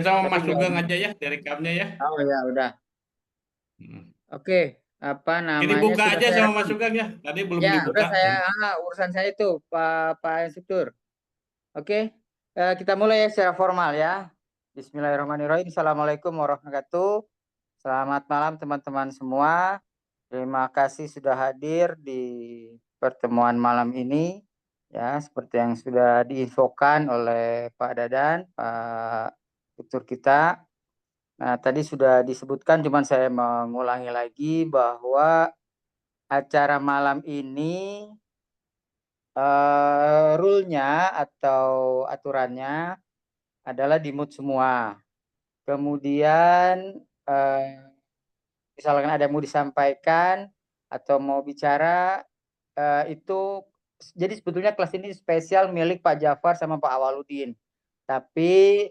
Oke, sama Tapi Mas Sugeng nggak. aja ya, direkamnya ya. Oh ya udah. Hmm. Oke, apa Oke, namanya dibuka sudah aja saya sama Mas rekam. Sugeng ya. Tadi belum Ya, udah dibuka. saya Jadi, urusan saya itu Pak Instruktur. Oke, kita mulai ya secara formal ya. Bismillahirrahmanirrahim. Assalamualaikum warahmatullahi wabarakatuh. Selamat malam teman-teman semua. Terima kasih sudah hadir di pertemuan malam ini. Ya, seperti yang sudah diinfokan oleh Pak Dadan, Pak Instruktur kita. Nah, tadi sudah disebutkan, cuman saya mengulangi lagi bahwa acara malam ini rule-nya atau aturannya adalah di mute semua. Kemudian misalkan ada yang mau disampaikan atau mau bicara itu jadi sebetulnya kelas ini spesial milik Pak Jafar sama Pak Awaludin. Tapi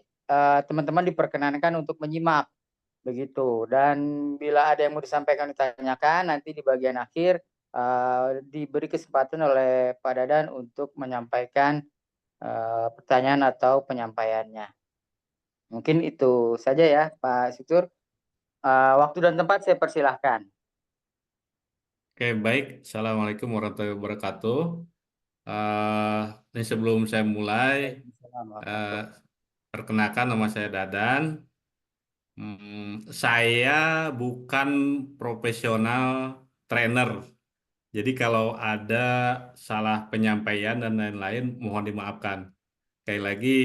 teman-teman diperkenankan untuk menyimak begitu. Dan bila ada yang mau disampaikan ditanyakan nanti di bagian akhir diberi kesempatan oleh Pak Dadan untuk menyampaikan pertanyaan atau penyampaiannya. Mungkin itu saja ya Pak Situr. Waktu dan tempat saya persilahkan. oke, baik. Assalamualaikum warahmatullahi wabarakatuh. Eh, ini sebelum saya mulai, Waalaikumsalam eh, warahmatullahi. perkenalkan nama saya Dadan. Saya bukan profesional trainer. Jadi kalau ada salah penyampaian dan lain-lain, mohon dimaafkan. Sekali lagi,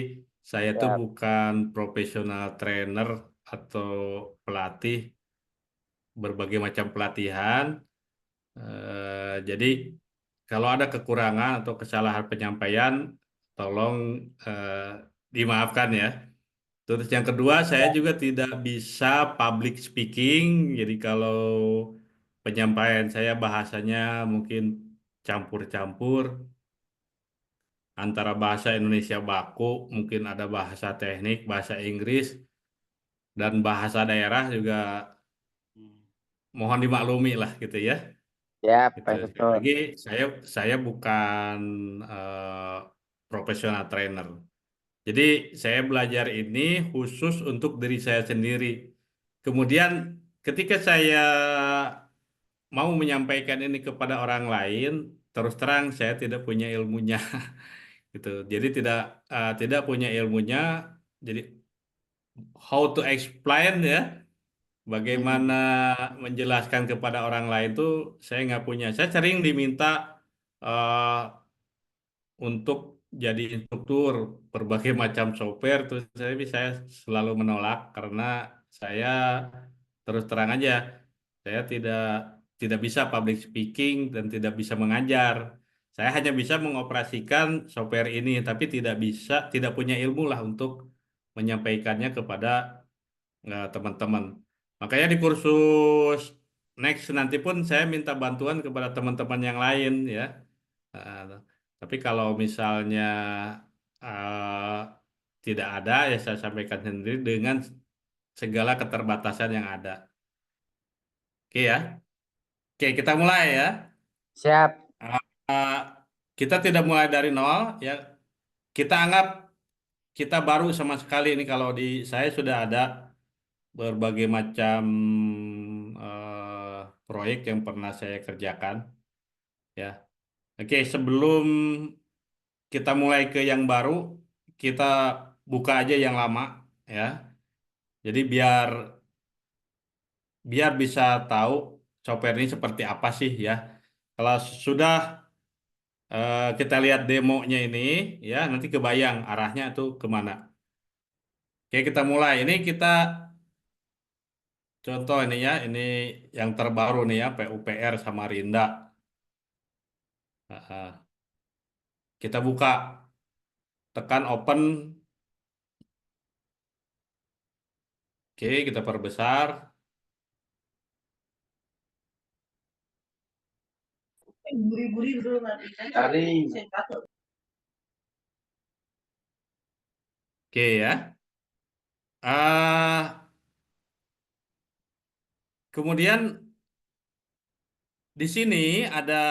saya tuh Siap. bukan profesional trainer atau pelatih berbagai macam pelatihan. Jadi kalau ada kekurangan atau kesalahan penyampaian, tolong eh, dimaafkan ya. Terus yang kedua, saya juga tidak bisa public speaking. Jadi kalau penyampaian saya bahasanya mungkin campur-campur antara bahasa Indonesia baku, mungkin ada bahasa teknik, bahasa Inggris, dan bahasa daerah juga mohon dimaklumi lah gitu ya. Siap, Gitu. Pak Sekali Instruktur. lagi, saya bukan profesional trainer. Jadi saya belajar ini khusus untuk diri saya sendiri. Kemudian ketika saya mau menyampaikan ini kepada orang lain, terus terang saya tidak punya ilmunya gitu. Jadi tidak punya ilmunya. Jadi how to explain ya, bagaimana Hmm. menjelaskan kepada orang lain tuh saya nggak punya. Saya sering diminta eh, untuk jadi instruktur berbagai macam software, terus saya selalu menolak karena saya terus terang aja saya tidak bisa public speaking dan tidak bisa mengajar. Saya hanya bisa mengoperasikan software ini, tapi tidak punya ilmu lah untuk menyampaikannya kepada teman-teman. Makanya di kursus next nanti pun saya minta bantuan kepada teman-teman yang lain ya. Eh, tapi kalau misalnya eh, tidak ada, ya saya sampaikan sendiri dengan segala keterbatasan yang ada. Oke ya. Oke, kita mulai ya. Siap. Eh, kita tidak mulai dari nol ya. Kita anggap kita baru sama sekali ini kalau di saya sudah ada berbagai macam proyek yang pernah saya kerjakan ya. Oke, sebelum kita mulai ke yang baru, kita buka aja yang lama ya. Jadi biar biar bisa tahu software ini seperti apa sih ya. Kalau sudah kita lihat demonya ini ya, nanti kebayang arahnya tuh kemana. Oke, kita mulai. Ini kita contoh ini ya, ini yang terbaru nih ya, PUPR Samarinda. Nah, kita buka, tekan open. Oke, kita perbesar. Oke ya. Ah, kemudian di sini ada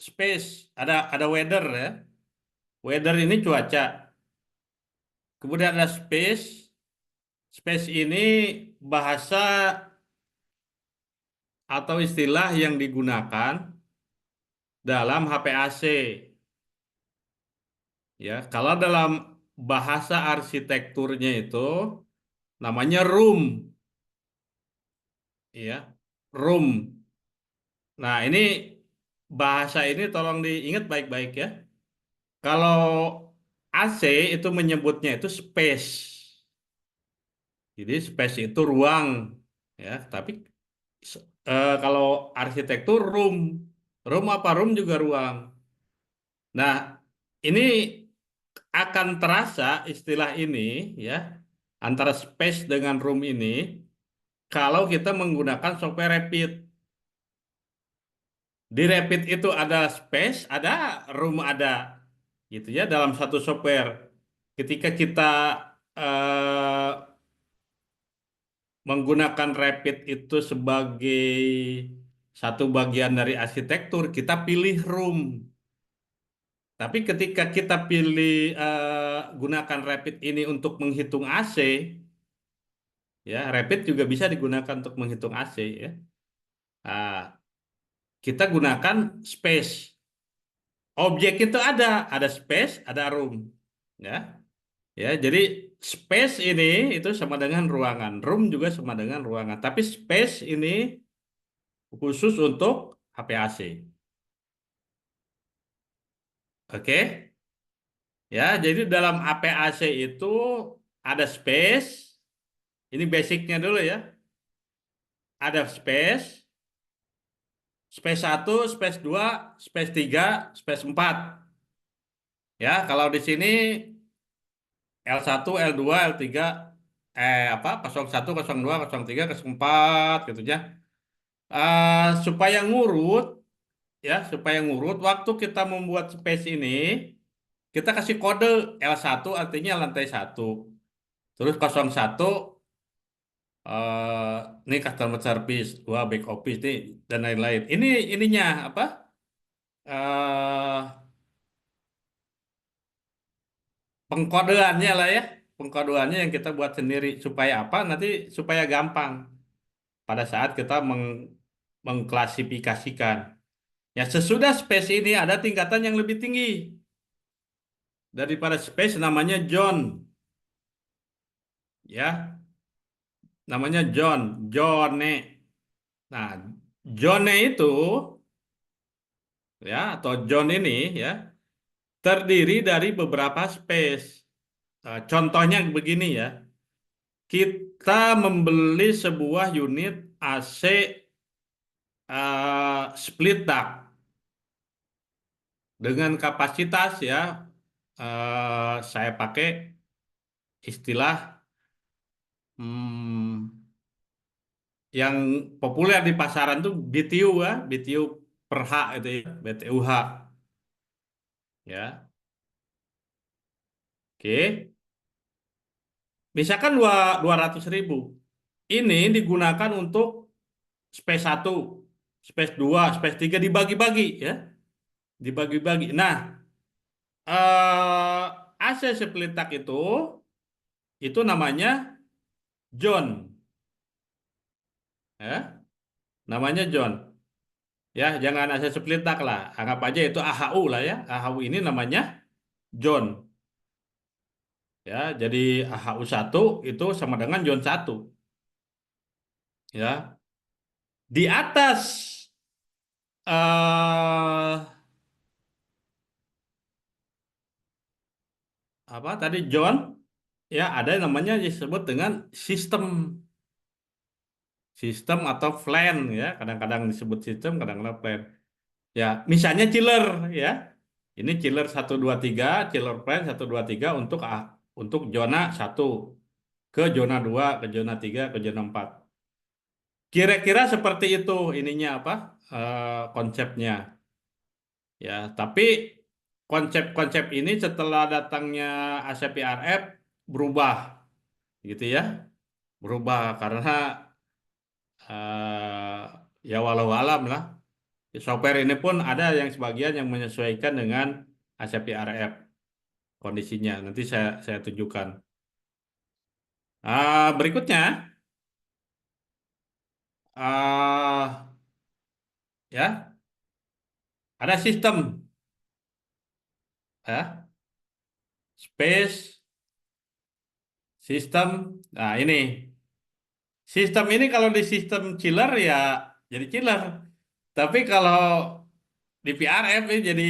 space, ada weather ya. Weather ini cuaca. kemudian ada space. Space ini bahasa atau istilah yang digunakan dalam HP AC. Ya, kalau dalam bahasa arsitekturnya itu namanya room, ya, room. Nah, ini bahasa ini tolong diingat baik-baik ya. Kalau AC itu menyebutnya itu space. Jadi space itu ruang, ya. Tapi kalau arsitektur room, room apa room juga ruang. Nah, ini akan terasa istilah ini ya antara space dengan room ini kalau kita menggunakan software Rapid. Di Rapid itu ada space, ada room ada gitu ya dalam satu software. Ketika kita eh, menggunakan Rapid itu sebagai satu bagian dari arsitektur, kita pilih room. Tapi ketika kita pilih gunakan Rapid ini untuk menghitung AC, ya Rapid juga bisa digunakan untuk menghitung AC ya. Nah, kita gunakan space. Objek itu ada space, ada room, ya. Ya, jadi space ini itu sama dengan ruangan, room juga sama dengan ruangan. Tapi space ini khusus untuk HPAC. Oke? Ya, jadi dalam HPAC itu ada space. Ini basicnya dulu ya. Ada space, space satu, space 2, space 3, space 4. Ya, kalau di sini L1, L2, L3, apa, 01, 02, 03, 04 gitu ya. Supaya ngurut, ya, supaya ngurut, waktu kita membuat space ini, kita kasih kode L1 artinya lantai satu. Terus 01, ini customer service, dua back office nih, dan lain-lain. Ini ininya apa? eh Pengkodeannya lah ya, pengkodeannya yang kita buat sendiri supaya apa? Nanti supaya gampang pada saat kita mengklasifikasikan. Ya sesudah space ini ada tingkatan yang lebih tinggi daripada space namanya John, ya namanya John, John. Nah, John itu ya atau John ini ya terdiri dari beberapa space. Contohnya begini ya, kita membeli sebuah unit AC split duct dengan kapasitas ya saya pakai istilah hmm, yang populer di pasaran tuh BTU ya, BTU per H itu ya, BTUH ya. Oke. Misalkan 200.000. Ini digunakan untuk space satu, space 2, space 3 dibagi-bagi ya, dibagi-bagi. Nah, AC sepilitak itu namanya John ya, namanya John. Ya, jangan AC sepilitak lah. Anggap aja itu AHU lah ya. AHU ini namanya John. Ya, jadi AHU 1 itu sama dengan John satu. Ya. Di atas apa tadi John ya ada yang namanya disebut dengan sistem sistem atau plan ya kadang-kadang disebut sistem kadang-kadang plan ya misalnya chiller ya ini chiller 1 2 3 chiller plan 1 2 3 untuk zona 1 ke zona 2 ke zona 3 ke zona 4 kira-kira seperti itu ininya apa konsepnya ya tapi konsep-konsep ini setelah datangnya ACPRF berubah gitu ya berubah karena ya walau alam lah software ini pun ada yang sebagian yang menyesuaikan dengan ACPRF kondisinya nanti saya tunjukkan Berikutnya, ah, ya ada sistem, ya space, sistem. Nah ini sistem ini kalau di sistem chiller ya jadi chiller. Tapi kalau di PRF ini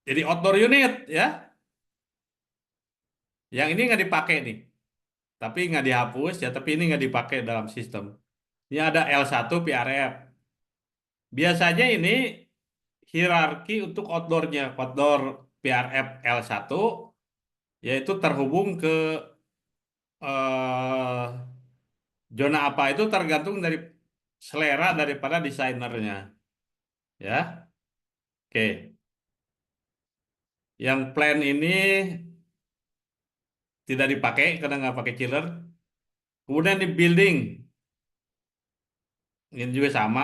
jadi outdoor unit ya. Yang ini nggak dipakai nih, tapi nggak dihapus ya. Tapi ini nggak dipakai dalam sistem. Ini ada L1 PRF. Biasanya ini hierarki untuk outdoornya, outdoor PRF L1 yaitu terhubung ke eh, zona apa itu tergantung dari selera daripada desainernya, ya. Oke, yang plan ini tidak dipakai karena nggak pakai chiller. Kemudian di building ini juga sama,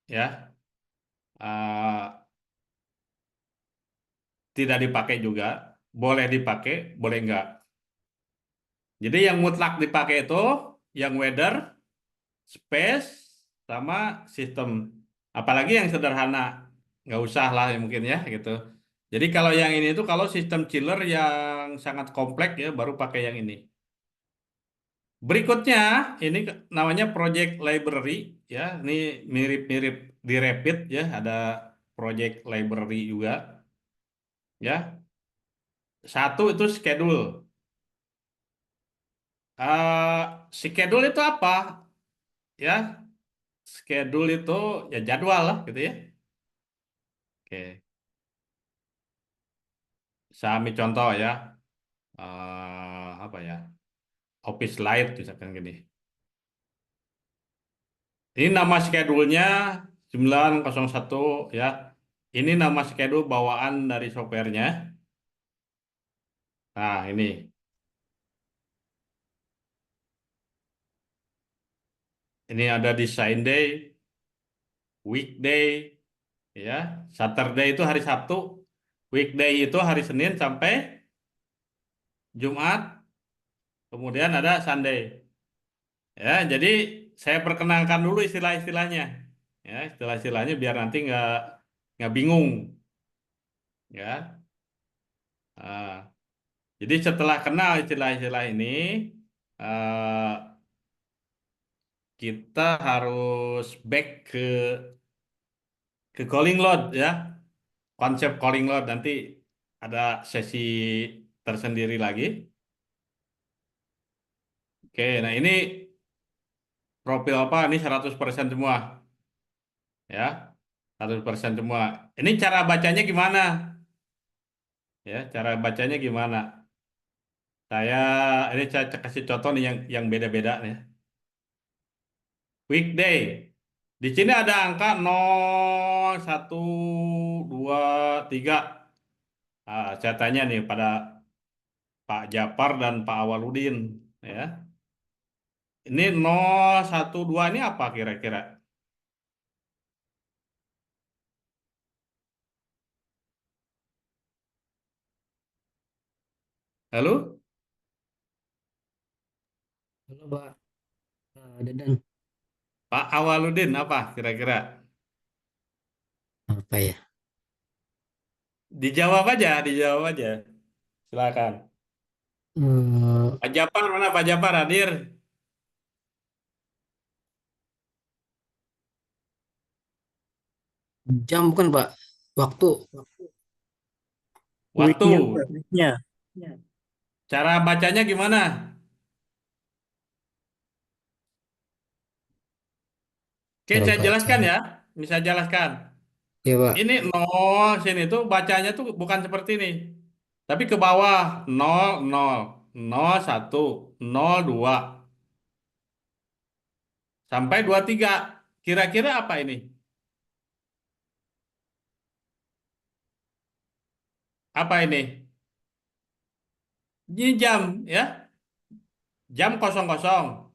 ya. Eh, Tidak dipakai juga, boleh dipakai, boleh nggak. Jadi yang mutlak dipakai itu yang weather, space, sama sistem. Apalagi yang sederhana, nggak usah lah ya mungkin ya gitu. Jadi kalau yang ini tuh kalau sistem chiller yang sangat kompleks ya baru pakai yang ini. Berikutnya ini namanya project library ya. Ini mirip-mirip di Rapid ya, ada project library juga ya. Satu itu schedule. eh Schedule itu apa? Ya, schedule itu ya jadwal lah gitu ya. Oke, saya ambil contoh ya. Apa ya? Office Light misalkan gini. Ini nama schedule-nya 901 ya. Ini nama schedule bawaan dari softwarenya. Nah, ini ada design day, weekday, ya. Saturday itu hari Sabtu, weekday itu hari Senin sampai Jumat, kemudian ada Sunday. Ya, jadi saya perkenalkan dulu istilah-istilahnya. Ya, istilah-istilahnya biar nanti nggak bingung. Ya. Ah, jadi setelah kenal istilah-istilah ini, eh, kita harus back ke calling load ya. Konsep calling load nanti ada sesi tersendiri lagi. Oke, nah ini profil apa? Ini 100% semua ya. 100% semua. Ini cara bacanya gimana? Ya, cara bacanya gimana? Saya ini saya kasih contoh nih yang beda-beda nih. Weekday. Di sini ada angka 0, 1, 2, 3. Saya tanya nih pada Pak Japar dan Pak Awaludin ya. Ini 0, 1, 2 ini apa kira-kira? Lalu Halo Pak Dadan, Pak Awaludin apa kira-kira? apa ya? Dijawab aja, dijawab aja. Silakan. Eh, Pak Japar mana Pak Japar hadir? jam bukan Pak? Waktu. Waktu. Weeknya, weeknya. Cara bacanya gimana? Oke, Cara saya baca. jelaskan ya. Bisa jelaskan. Ya Pak. Ini nol sini tuh bacanya tuh bukan seperti ini. Tapi ke bawah nol nol nol satu nol dua sampai 23. Kira-kira apa ini? Apa ini? Ini jam ya. Jam 00,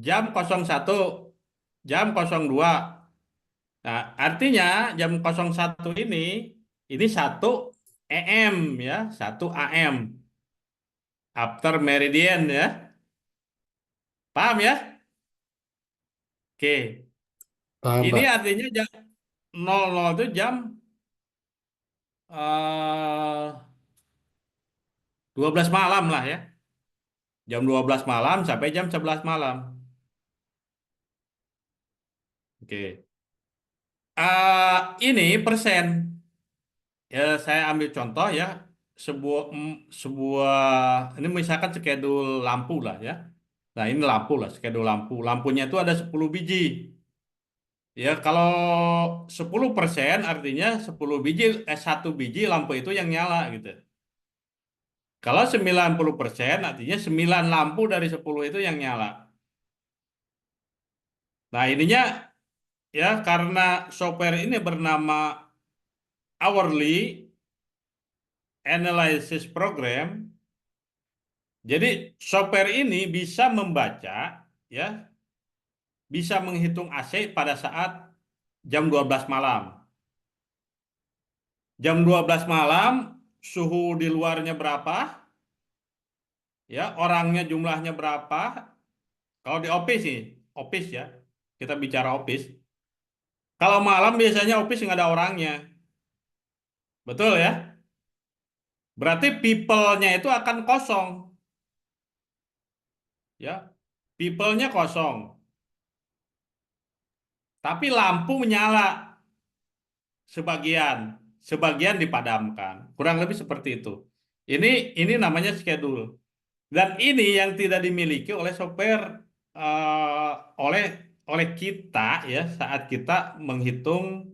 jam 01, jam 02. Nah, artinya jam 01 ini 1 AM ya, 1 AM. after meridian ya. Paham ya? Oke. Paham, Ini Pak. artinya jam 00 itu jam 12 malam lah ya. Jam 12 malam sampai jam 11 malam. Oke. Ini persen. Ya, saya ambil contoh ya. Sebuah ini misalkan skedul lampu lah ya. Nah, ini lampu lah, skedul lampu. Lampunya itu ada 10 biji. Ya, kalau 10% artinya 10 biji, 1 biji lampu itu yang nyala gitu. Kalau 90% artinya 9 lampu dari 10 itu yang nyala. Nah, ininya ya karena software ini bernama Hourly Analysis Program, jadi software ini bisa membaca ya, bisa menghitung AC pada saat jam 12 malam. Jam 12 malam suhu di luarnya berapa? Ya, orangnya jumlahnya berapa? Kalau di office sih, office ya. Kita bicara office. Kalau malam biasanya office nggak ada orangnya. Betul ya? Berarti people-nya itu akan kosong. Ya, people-nya kosong. Tapi lampu menyala sebagian. Sebagian dipadamkan. Kurang lebih seperti itu. Ini namanya schedule. Dan ini yang tidak dimiliki oleh software eh, oleh oleh kita ya eh, saat kita menghitung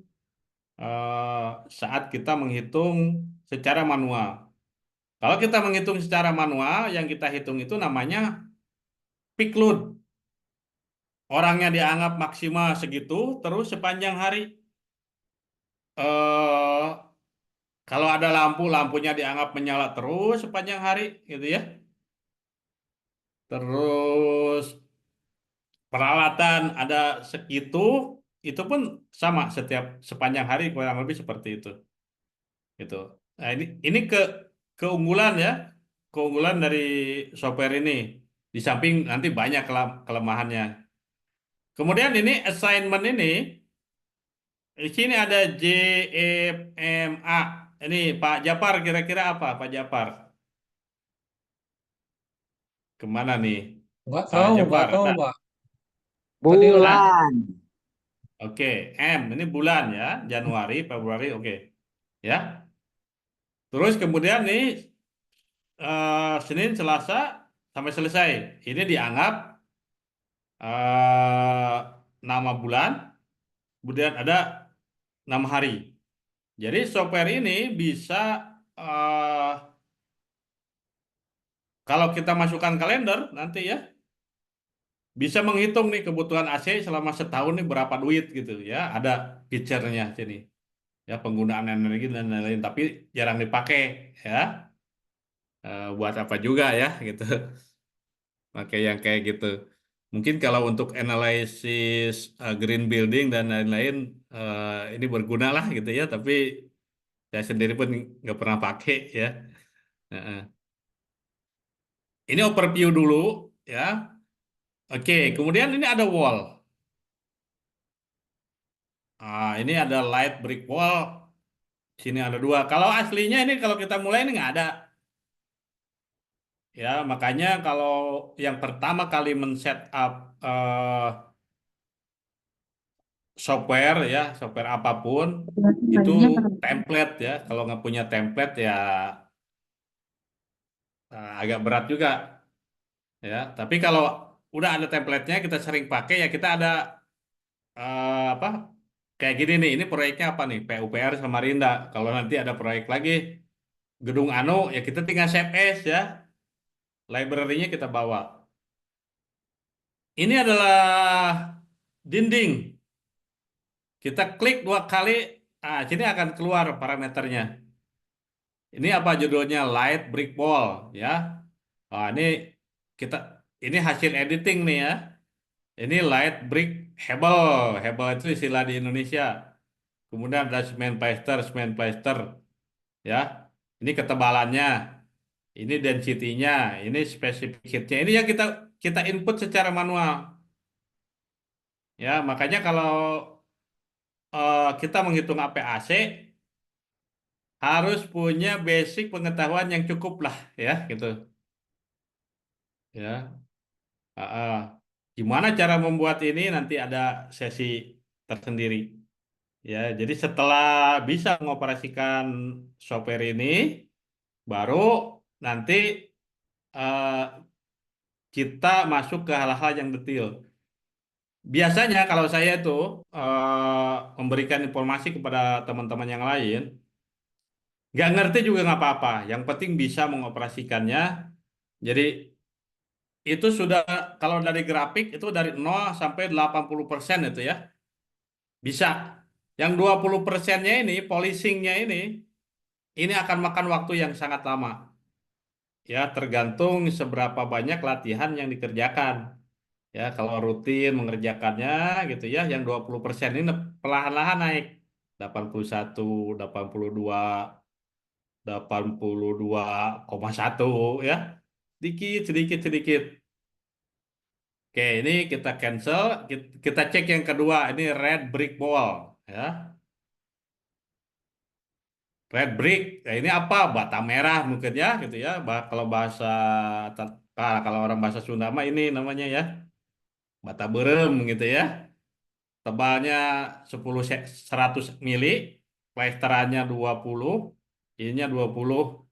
secara manual. Kalau kita menghitung secara manual, yang kita hitung itu namanya peak load. Orangnya dianggap maksimal segitu, terus sepanjang hari. eh Kalau ada lampu, lampunya dianggap menyala terus sepanjang hari, gitu ya. Terus peralatan ada segitu, itu pun sama setiap sepanjang hari kurang lebih seperti itu, gitu. Nah ini keunggulan ya, keunggulan dari software ini. Di samping nanti banyak kelemahannya. Kemudian ini assignment ini, di sini ada JFMA. Ini Pak Japar kira-kira apa Pak Japar? Kemana nih? Pak Nggak Japar tahu, ada? Pak. Tadi Hah? Bulan. Oke, M ini bulan ya, Januari, Februari, oke. Ya. Terus kemudian nih Senin, Selasa sampai selesai. Ini dianggap eh, nama bulan, kemudian ada nama hari. Jadi software ini bisa eh, kalau kita masukkan kalender nanti ya, bisa menghitung nih kebutuhan AC selama setahun nih berapa duit gitu ya. Ada feature-nya sini. Ya penggunaan energi dan lain-lain, tapi jarang dipakai ya. Buat apa juga ya gitu. Pakai yang kayak gitu. Mungkin kalau untuk analisis green building dan lain-lain ini berguna lah gitu ya, tapi saya sendiri pun nggak pernah pakai ya. Heeh. Ini overview dulu ya. Oke, kemudian ini ada wall. Ini ada light brick wall. Sini ada dua. Kalau aslinya ini kalau kita mulai ini nggak ada. Ya, makanya kalau yang pertama kali men-setup software ya, software apapun itu template ya. Kalau nggak punya template ya agak berat juga ya. Tapi kalau udah ada template-nya kita sering pakai ya kita ada apa? Kayak gini nih, ini proyeknya apa nih? PUPR Samarinda. Kalau nanti ada proyek lagi Gedung Anu ya kita tinggal save as ya. Library-nya kita bawa. Ini adalah dinding. Kita klik 2 kali, sini akan keluar parameternya. Ini apa judulnya? Light brick wall, ya. Ini kita ini hasil editing nih ya. Ini light brick hebel. Hebel itu istilah di Indonesia. Kemudian ada semen plaster, ya. Ini ketebalannya. ini density-nya, ini specific heat-nya. Ini yang kita kita input secara manual. Ya, makanya kalau kita menghitung APAC harus punya basic pengetahuan yang cukup lah, ya, gitu. Ya, ah, ah. Gimana cara membuat ini nanti ada sesi tersendiri. Ya, jadi setelah bisa mengoperasikan software ini, baru nanti eh, kita masuk ke hal-hal yang detail. Biasanya kalau saya tuh memberikan informasi kepada teman-teman yang lain, nggak ngerti juga nggak apa-apa. Yang penting bisa mengoperasikannya. Jadi itu sudah kalau dari grafik itu dari 0 sampai 80% itu ya bisa. Yang 20%-nya ini, polishingnya ini akan makan waktu yang sangat lama. Ya, tergantung seberapa banyak latihan yang dikerjakan. Ya, kalau rutin mengerjakannya gitu ya, yang 20% ini perlahan-lahan naik. 81, 82, 82,1 ya. Sedikit, sedikit, sedikit. Oke, ini kita cancel. Kita cek yang kedua. Ini red brick wall. Ya, red brick. Nah, ini apa? Bata merah mungkin ya, gitu ya. Kalau bahasa kalau orang bahasa Sunda mah ini namanya ya bata berem gitu ya. Tebalnya 100 mili, plesterannya 20, ininya 20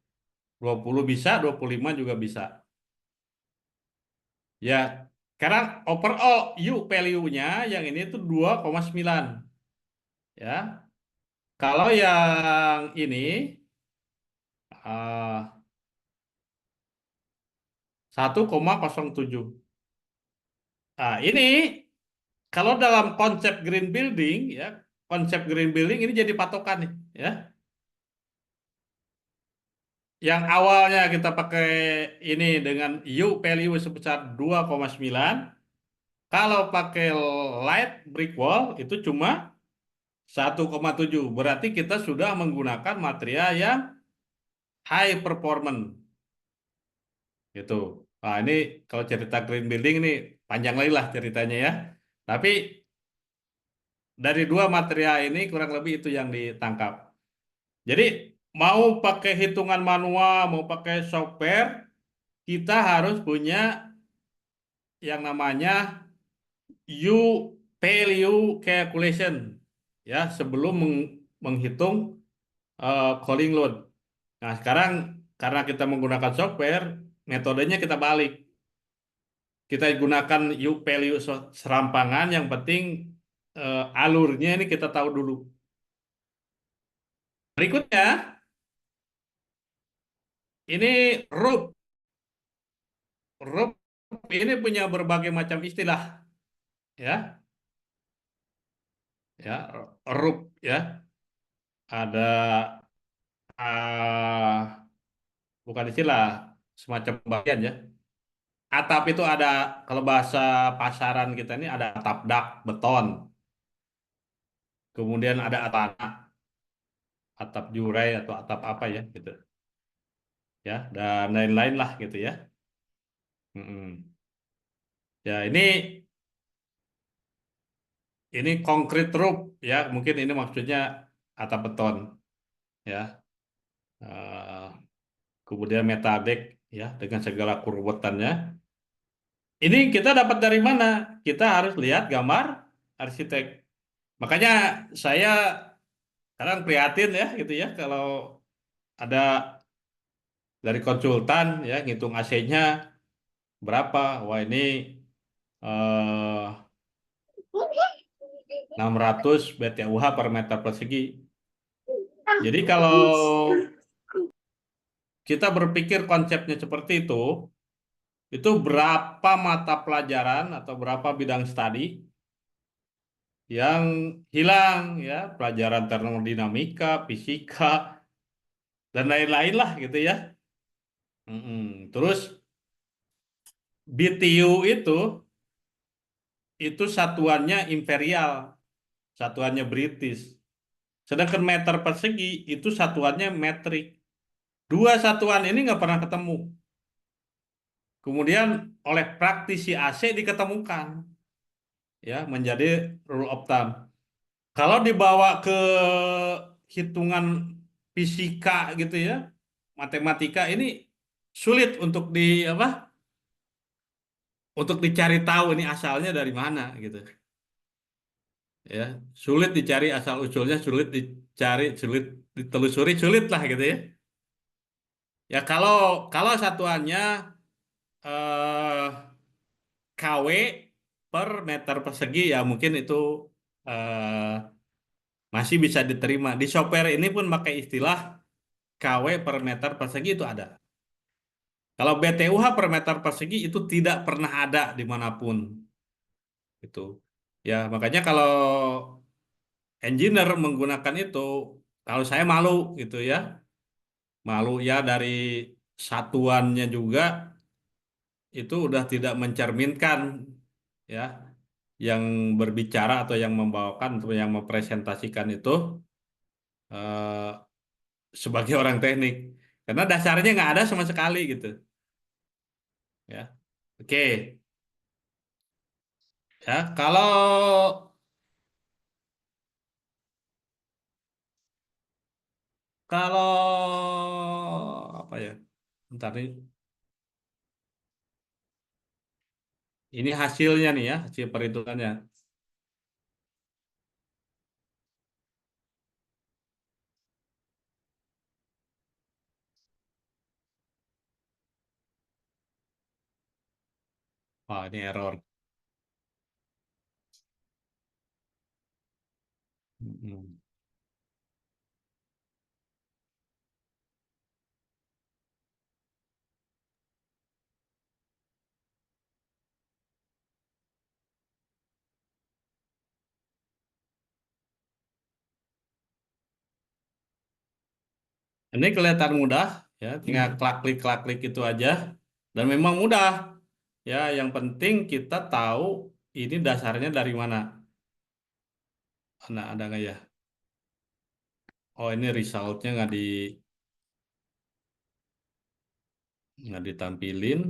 bisa, 25 juga bisa. Ya, sekarang overall U value-nya yang ini tuh 2,9 ya. Kalau yang ini eh, 1,07. Nah, ini kalau dalam konsep green building ya, konsep green building ini jadi patokan nih ya. Yang awalnya kita pakai ini dengan U value sebesar 2,9, kalau pakai light brick wall itu cuma 1,7. Berarti kita sudah menggunakan material yang high performance gitu. Nah, ini kalau cerita green building ini panjang lagi lah ceritanya ya. Tapi dari dua material ini kurang lebih itu yang ditangkap. Jadi mau pakai hitungan manual, mau pakai software, kita harus punya yang namanya U value calculation ya sebelum menghitung calling load. Nah, sekarang karena kita menggunakan software, metodenya kita balik. Kita gunakan U value serampangan, yang penting alurnya ini kita tahu dulu. Berikutnya, ini roof. Roof ini punya berbagai macam istilah, ya, ya, roof ya. Ada bukan istilah, semacam bagian ya. Atap itu ada, kalau bahasa pasaran kita ini ada atap dak beton, kemudian ada atap jurai atau atap apa ya gitu, ya, dan lain-lain lah gitu ya. Mm-mm. Ya ini concrete roof ya, mungkin ini maksudnya atap beton ya. Eh, Kemudian metal deck ya dengan segala kurbetannya. Ini kita dapat dari mana? Kita harus lihat gambar arsitek. Makanya saya sekarang prihatin ya gitu ya kalau ada dari konsultan ya ngitung AC-nya berapa. Wah, ini eh, 600 BTUH per meter persegi. Jadi kalau kita berpikir konsepnya seperti itu berapa mata pelajaran atau berapa bidang studi yang hilang ya, pelajaran termodinamika, fisika, dan lain-lain lah gitu ya. Terus BTU itu satuannya imperial, satuannya British. Sedangkan meter persegi itu satuannya metrik. Dua satuan ini nggak pernah ketemu. Kemudian oleh praktisi AC diketemukan, ya menjadi rule of thumb. Kalau dibawa ke hitungan fisika gitu ya, matematika ini sulit untuk di apa? Untuk dicari tahu ini asalnya dari mana gitu. Ya, sulit dicari asal usulnya, sulit dicari, sulit ditelusuri, sulit lah gitu ya. Ya kalau kalau satuannya eh KW per meter persegi ya mungkin itu eh, masih bisa diterima. Di software ini pun pakai istilah KW per meter persegi itu ada. Kalau BTUH per meter persegi itu tidak pernah ada dimanapun itu. Ya makanya kalau engineer menggunakan itu, kalau saya malu gitu ya, malu ya dari satuannya juga itu udah tidak mencerminkan ya yang berbicara atau yang membawakan atau yang mempresentasikan itu eh, sebagai orang teknik karena dasarnya nggak ada sama sekali gitu ya. Oke, ya kalau apa ya, ntar nih, ini hasilnya nih ya, hasil perhitungannya. Wah, ini error. Mm-mm. Ini kelihatan mudah ya, tinggal klik klik itu aja dan memang mudah ya. Yang penting kita tahu ini dasarnya dari mana. Nah, ada nggak ya? Oh, ini resultnya nggak ditampilin.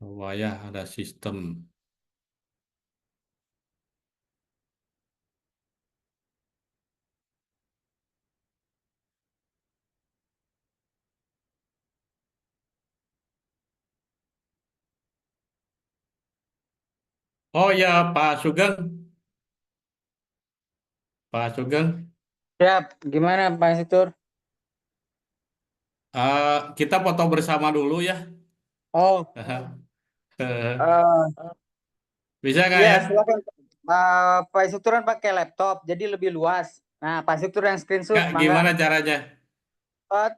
Oh ya, ada sistem. Oh ya, Pak Sugeng, Siap, gimana Pak Instruktur? kita foto bersama dulu ya. Oh, Eh, eh, Bisa nggak ya ya? silakan. Pak Instruktur kan pakai laptop, jadi lebih luas. Nah, Pak Instruktur yang screenshot, Nggak, mangga. gimana caranya?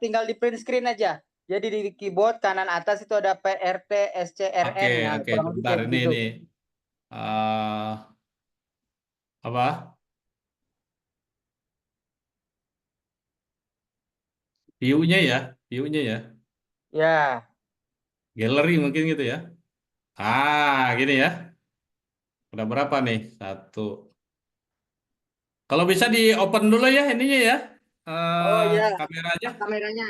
Tinggal di print screen aja. Jadi di keyboard kanan atas itu ada PRT Oke, SCRN. Nah, oke, kurang lebih sebentar kayak ini begitu. ini eh apa? View-nya ya. Ya, Gallery mungkin gitu ya. Gini ya. Udah berapa nih? Satu. Kalau bisa di open dulu ya ininya ya. oh ya, Kameranya. kameranya.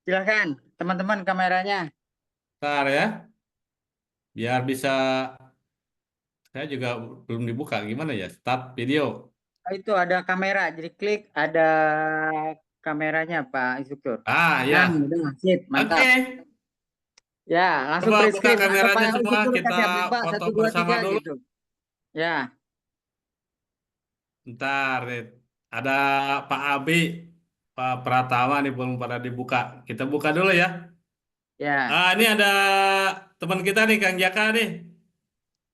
Silakan, teman-teman kameranya. Ntar ya. Biar bisa, saya juga belum dibuka. Gimana ya? Start video. Itu ada kamera, jadi klik ada kameranya Pak Instruktur. Nah, Ya. udah sip, mantap. Oke. Ya, langsung Coba print buka screen atau Pak kameranya semua. Instruktur Kita kasih apa-apa, foto satu, dua, bersama tiga dulu. gitu. Ya, Ntar nih, ada Pak Abi, Pak Pratama nih belum pada dibuka. Kita buka dulu ya. ya. Ini ada teman kita nih, Kang Jaka nih.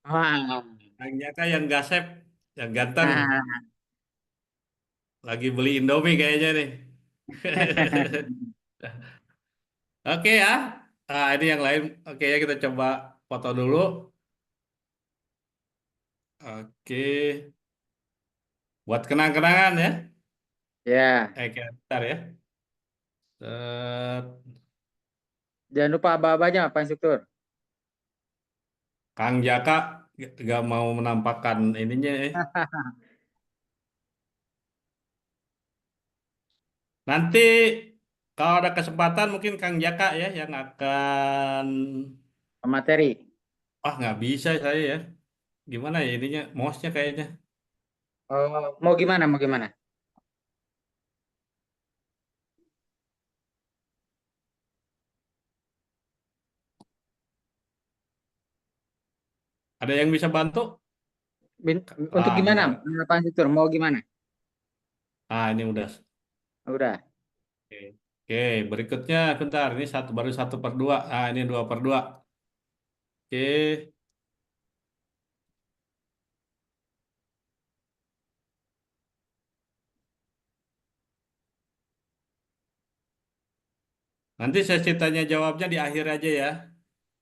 Wah. Kang Jaka yang gasep, yang ganteng. Nah. Lagi beli Indomie kayaknya nih. Oke ya. Ini yang lain. Oke ya, kita coba foto dulu. Oke. Buat kenang-kenangan ya. Ya, Bentar ya. Set. jangan lupa aba-abanya Pak Instruktur. Kang Jaka nggak mau menampakkan ininya. Nanti kalau ada kesempatan mungkin Kang Jaka ya yang akan. Materi. Nggak bisa saya ya. Gimana ya ininya? Mouse-nya kayaknya. Oh, mau gimana? Mau gimana? Ada yang bisa bantu? Untuk gimana? Enggak. Pak Situr, mau gimana? Ini udah. Udah. Oke, Oke, berikutnya bentar. Ini baru 1/2. Ini 2/2. Oke, nanti sesi tanya jawabnya di akhir aja ya.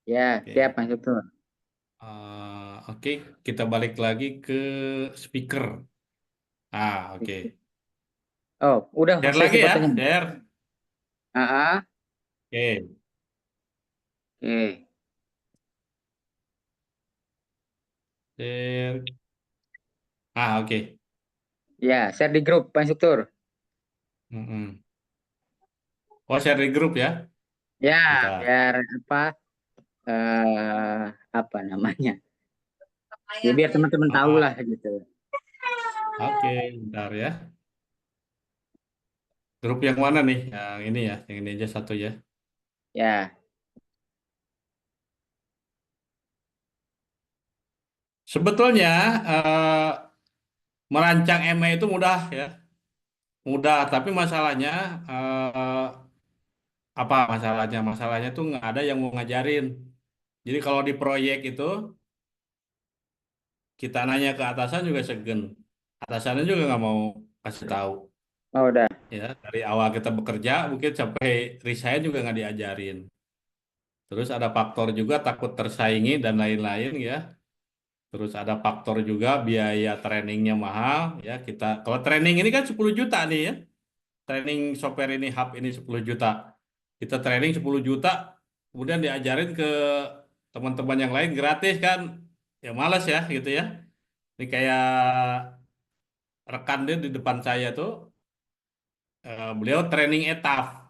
Ya, siap Oke, Pak Situr. Oke, kita balik lagi ke speaker. Oke. Oh, udah Share sesi lagi ya, pertanyaan. share. Ah, Oke, oke. share. Oke. Ya, share di grup Pak Situr. Mm-mm. Share di grup ya. Ya, Bentar. biar eh apa namanya? Ya biar teman-teman tahu Ah, lah gitu. oke, bentar ya. Grup yang mana nih? Yang ini ya, yang ini aja satu ya. Ya, Sebetulnya eh, merancang email itu mudah ya, mudah. Tapi masalahnya eh, apa masalahnya? Masalahnya tuh nggak ada yang mau ngajarin. Jadi kalau di proyek itu kita nanya ke atasan juga segen. Atasannya juga nggak mau kasih tahu. oh, udah. Ya, dari awal kita bekerja mungkin sampai resign juga nggak diajarin. Terus ada faktor juga takut tersaingi dan lain-lain ya. Terus ada faktor juga biaya trainingnya mahal ya. Kalau training ini kan 10 juta nih ya. Training software ini hub ini 10 juta. Kita training 10 juta kemudian diajarin ke teman-teman yang lain gratis kan. Ya males ya gitu ya. Ini kayak rekan dia di depan saya tuh beliau training etaf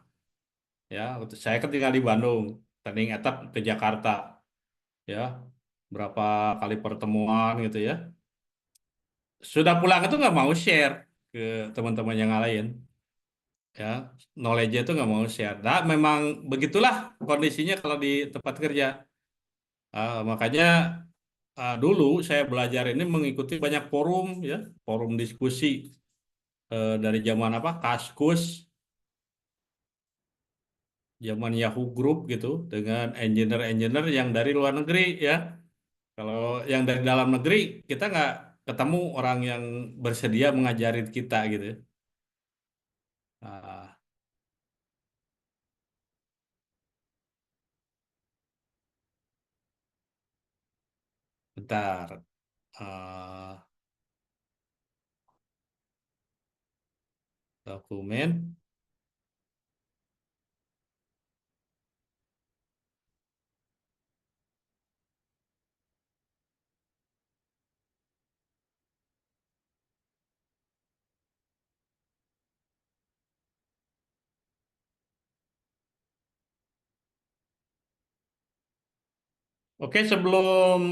ya. Saya kan tinggal di Bandung. Training etaf ke Jakarta ya. Berapa kali pertemuan gitu ya. Sudah pulang itu nggak mau share ke teman-teman yang lain ya, knowledge itu nggak mau share. Nah memang begitulah kondisinya kalau di tempat kerja. Makanya dulu saya belajar ini mengikuti banyak forum ya, forum diskusi dari zaman apa Kaskus, zaman Yahoo Group gitu dengan engineer-engineer yang dari luar negeri ya. Kalau yang dari dalam negeri kita nggak ketemu orang yang bersedia mengajarin kita gitu. Ah, bentar. Ah, Dokumen. Oke, sebelum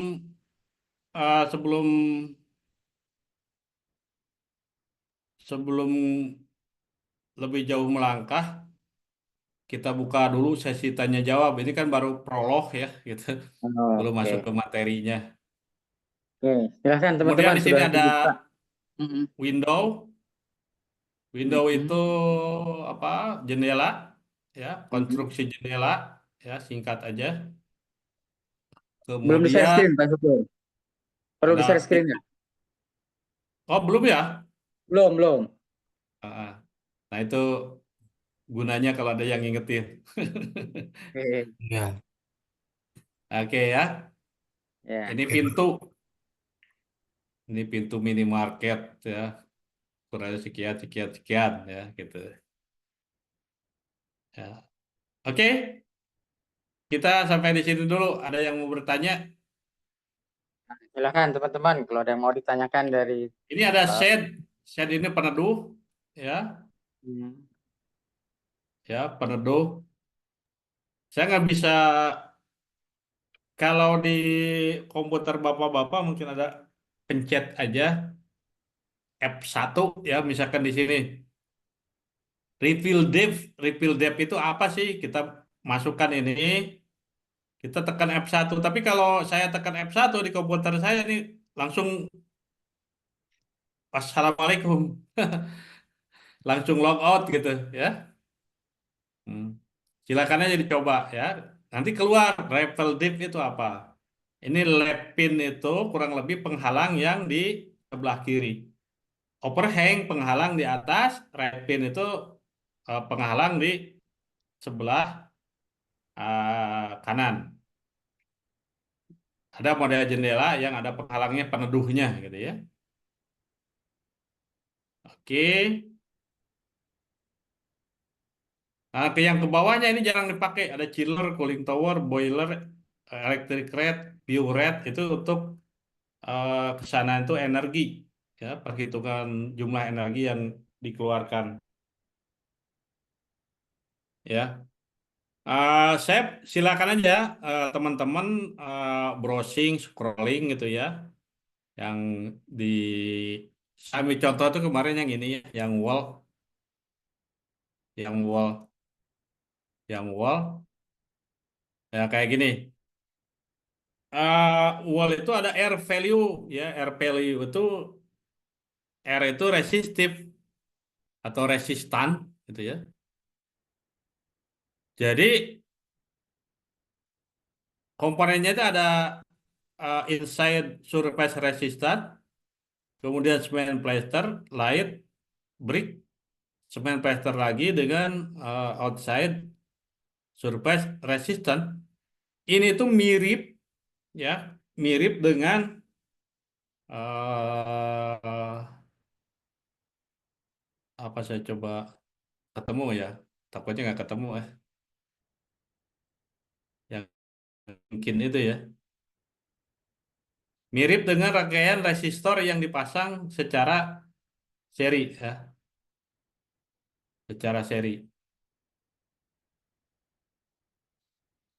sebelum lebih jauh melangkah, kita buka dulu sesi tanya jawab. Ini kan baru prolog ya, gitu. Belum masuk Oke. ke materinya. Oke, silakan Kemudian teman-teman di sini sudah ada dibuka. Mm-mm. window. Window itu Mm-mm. apa? Jendela, ya, Mm-mm. konstruksi jendela, ya, singkat aja. Belum di-share Kemudian screen, Pak Sukur. Perlu di-share ada screen itu. nggak? Belum ya? Belum, belum. Ah, ah. Nah, itu gunanya kalau ada yang ngingetin. Oke. Ya, Oke ya. Ya. Ini oke Pak. pintu. Ini pintu minimarket ya. Ukurannya sekian, sekian, sekian ya gitu. Ya. Oke, kita sampai di sini dulu. Ada yang mau bertanya? Silakan teman-teman kalau ada yang mau ditanyakan dari Ini ada uh, shade ini peneduh, ya, hmm, ya peneduh. Saya nggak bisa kalau di komputer bapak-bapak mungkin ada pencet aja F1 ya, misalkan di sini reveal depth itu apa sih? Kita masukkan ini, kita tekan F1. Tapi kalau saya tekan F1 di komputer saya nih langsung Assalamualaikum, langsung log out gitu ya. Hmm. Silakan aja dicoba ya. Nanti keluar reveal depth itu apa? Ini lap pin itu kurang lebih penghalang yang di sebelah kiri. Overhang penghalang di atas, red pin itu penghalang di sebelah kanan. Ada model jendela yang ada penghalangnya peneduhnya gitu ya. Oke. Nah, ke yang ke bawahnya ini jarang dipakai. Ada chiller, cooling tower, boiler, electric rate, view rate itu untuk kesanaan itu energi ya, perhitungan jumlah energi yang dikeluarkan ya. Saya silakan aja teman-teman browsing, scrolling gitu ya. Yang di saya ambil contoh tuh kemarin yang ini ya, yang wall, yang wall, ya kayak gini. Wall itu ada air value ya, air value itu R itu resistif atau resistan gitu ya. Jadi komponennya itu ada inside surface resistant, kemudian cement plaster, light, brick, cement plaster lagi dengan outside surface resistant. Ini tuh mirip ya, mirip dengan apa saya coba ketemu ya, takutnya nggak ketemu yang mungkin itu ya, mirip dengan rangkaian resistor yang dipasang secara seri ya, secara seri.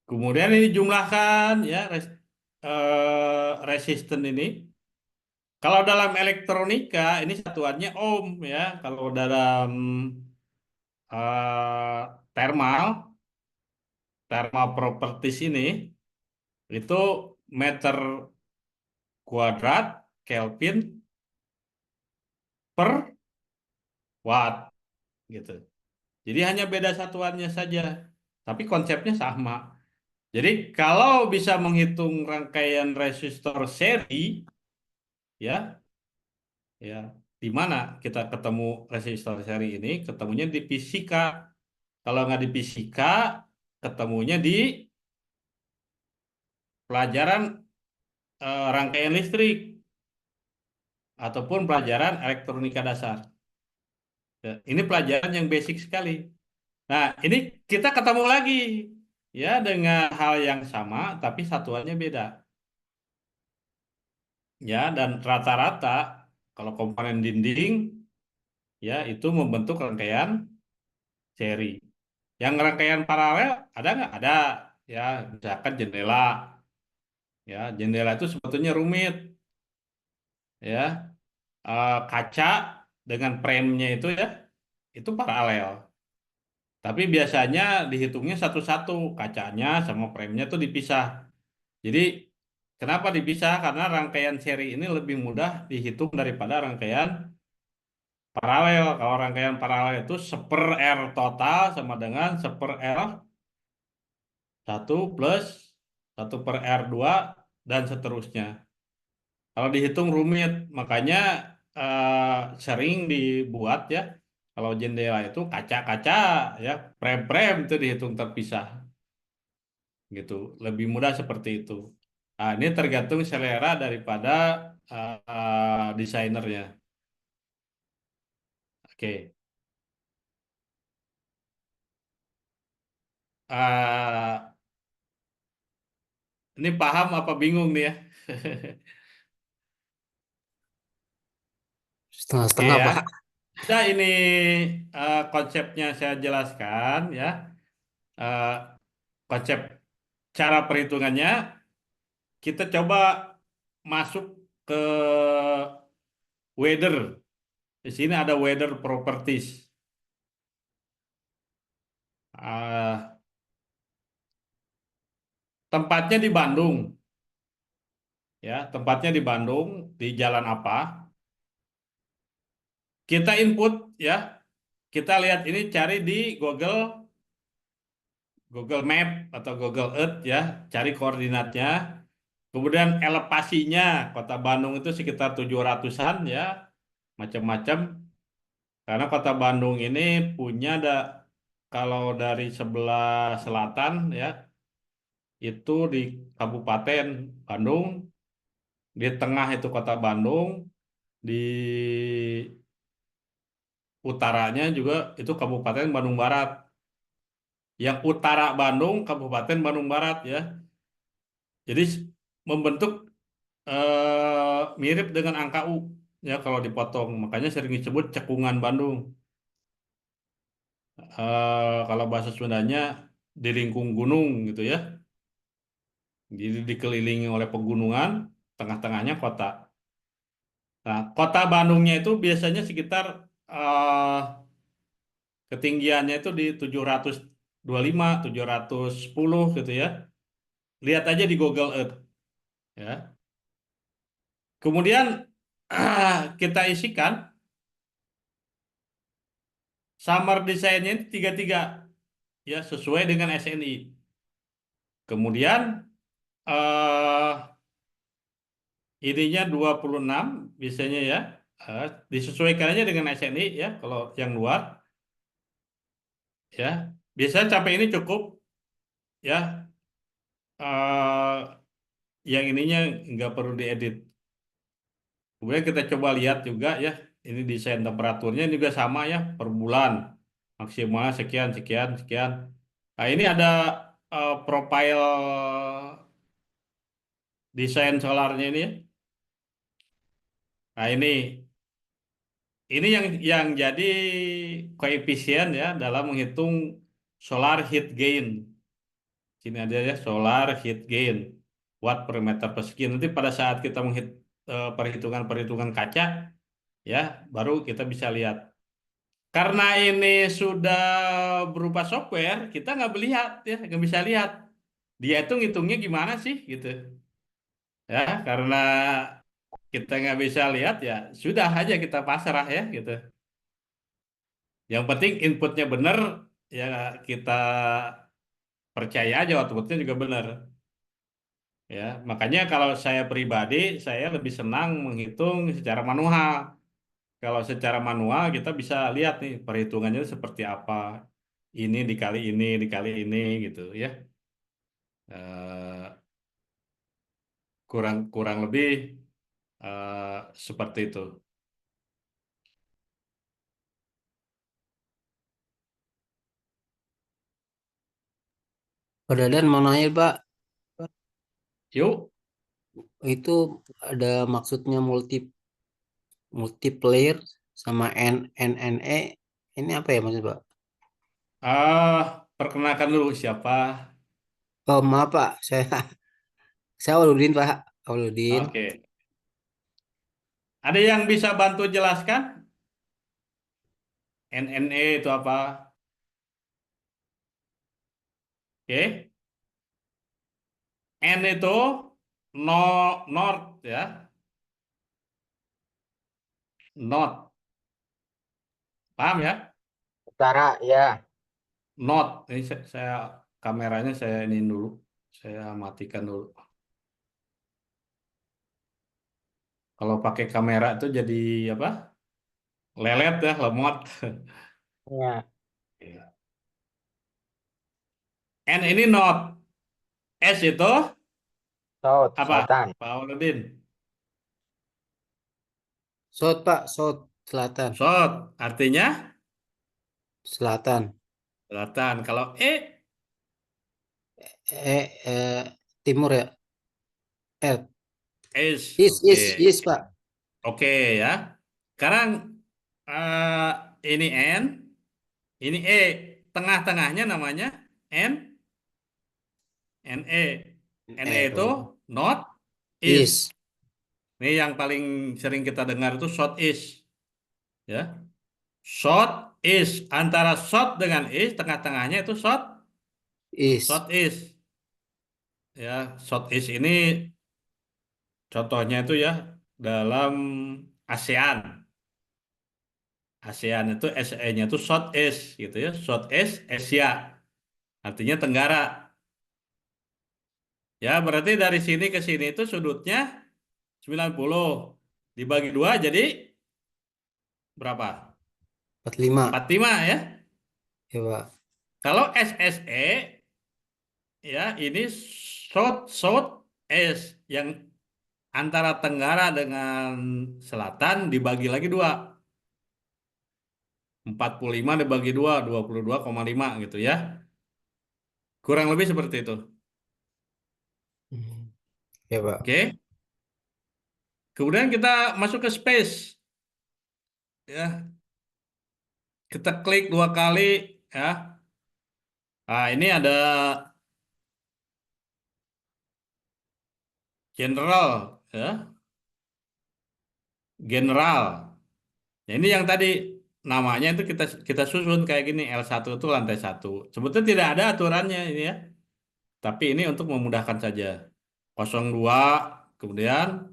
Kemudian ini jumlahkan ya resisten ini. Kalau dalam elektronika ini satuannya ohm ya. Kalau dalam eh, thermal, thermal properties ini itu meter kuadrat Kelvin per watt gitu. Jadi hanya beda satuannya saja, tapi konsepnya sama. Jadi kalau bisa menghitung rangkaian resistor seri ya, ya di mana kita ketemu resistor seri ini? Ketemunya di fisika. Kalau nggak di fisika, ketemunya di pelajaran rangkaian listrik ataupun pelajaran elektronika dasar. Ya, ini pelajaran yang basic sekali. Nah, ini kita ketemu lagi ya dengan hal yang sama tapi satuannya beda. Ya, dan rata-rata kalau komponen dinding ya itu membentuk rangkaian seri. Yang rangkaian paralel ada nggak? Ada ya, misalkan jendela. Ya, jendela itu sebetulnya rumit ya. Kaca dengan premnya itu paralel. Tapi biasanya dihitungnya satu-satu, kacanya sama premnya itu dipisah. Jadi kenapa dipisah? Karena rangkaian seri ini lebih mudah dihitung daripada rangkaian paralel. Kalau rangkaian paralel itu 1/R total sama dengan 1/R satu plus 1/R2 dan seterusnya. Kalau dihitung rumit, makanya sering dibuat ya. Kalau jendela itu kaca-kaca ya, prem-prem itu dihitung terpisah gitu. Lebih mudah seperti itu. Nah, ini tergantung selera daripada desainernya. Oke. Ah, ini paham apa bingung nih ya? Oke Setengah-setengah, ya. Pak. Sudah ini konsepnya saya jelaskan ya. Eh, konsep cara perhitungannya kita coba masuk ke weather. Di sini ada weather properties. Eh, tempatnya di Bandung ya, tempatnya di Bandung di jalan apa? Kita input ya, kita lihat ini cari di Google Map atau Google Earth ya, cari koordinatnya. Kemudian elevasinya Kota Bandung itu sekitar 700-an ya, macam-macam. Karena Kota Bandung ini punya kalau dari sebelah selatan ya, itu di Kabupaten Bandung, di tengah itu Kota Bandung, di utaranya juga itu Kabupaten Bandung Barat. Yang utara Bandung, Kabupaten Bandung Barat ya. Jadi membentuk mirip dengan angka U ya kalau dipotong. Makanya sering disebut cekungan Bandung. Kalau bahasa Sundanya di lingkung gunung gitu ya. Jadi dikelilingi oleh pegunungan, tengah-tengahnya kota. Nah, kota Bandungnya itu biasanya sekitar eh, ketinggiannya itu di 725, 710 gitu ya. Lihat aja di Google Earth ya. Kemudian kita isikan summer desainnya itu 33 ya sesuai dengan SNI. Kemudian eh ininya 26 biasanya ya. Disesuaikan aja dengan SNI ya kalau yang luar ya. Biasanya sampai ini cukup ya. eh yang ininya nggak perlu diedit. Kemudian kita coba lihat juga ya. Ini desain temperaturnya juga sama ya per bulan. Maksimal sekian sekian sekian. Nah, ini ada profile desain solarnya ini ya. Nah, ini yang jadi koefisien ya dalam menghitung solar heat gain. Sini ada ya solar heat gain watt per meter persegi. Nanti pada saat kita perhitungan-perhitungan kaca ya baru kita bisa lihat. Karena ini sudah berupa software, kita nggak melihat ya, nggak bisa lihat. Dia itu ngitungnya gimana sih gitu. Ya, karena kita nggak bisa lihat ya sudah aja kita pasrah ya gitu. Yang penting inputnya benar ya kita percaya aja outputnya juga benar ya. Makanya kalau saya pribadi saya lebih senang menghitung secara manual. Kalau secara manual kita bisa lihat nih perhitungannya seperti apa. Dikali ini gitu ya. Eh, kurang kurang lebih seperti itu. Pak Dadan mau nanya, Pak. Yuk, Itu ada maksudnya multiplayer sama NNE. Ini apa ya maksud, Pak? perkenalkan dulu siapa. Oh, maaf, Pak. Saya Waludin, Pak. Waludin. Oke. Ada yang bisa bantu jelaskan? NNE itu apa? Oke. N itu no, north ya. North. Paham ya? Utara, ya. North. Ini kameranya saya ini dulu. Saya matikan dulu. Kalau pakai kamera itu jadi apa? Lelet ya, lemot. Ya. Iya. N ini north. S itu South, apa? selatan. Pak Auludin. South, Pak. South. Selatan. South. Artinya Selatan. selatan. Kalau E, Timur ya. east. East, Oke. East, East, Pak. Oke ya. Sekarang eh, ini N, ini E, tengah-tengahnya namanya N, NE. NE itu Oh. not is. Is. Ini yang paling sering kita dengar itu short is, ya. Short is antara short dengan is, tengah-tengahnya itu Is. short is. Ya, short is ini contohnya itu ya dalam ASEAN. ASEAN itu SE-nya itu short is gitu ya. Short is Asia. Artinya Tenggara. Ya, berarti dari sini ke sini itu sudutnya 90. Dibagi dua jadi berapa? 45. 45 ya. Ya, Pak. Kalau SSE ya ini South East yang antara Tenggara dengan Selatan dibagi lagi dua. 45 dibagi dua, 22,5 gitu ya. Kurang lebih seperti itu. Hmm. Ya, Pak. Oke. Kemudian kita masuk ke space. Ya, kita klik 2 kali ya. Nah, ini ada general ya, general. Ya, ini yang tadi namanya itu kita kita susun kayak gini. L1 itu lantai 1. Sebetulnya tidak ada aturannya ini ya. Tapi ini untuk memudahkan saja. 02 kemudian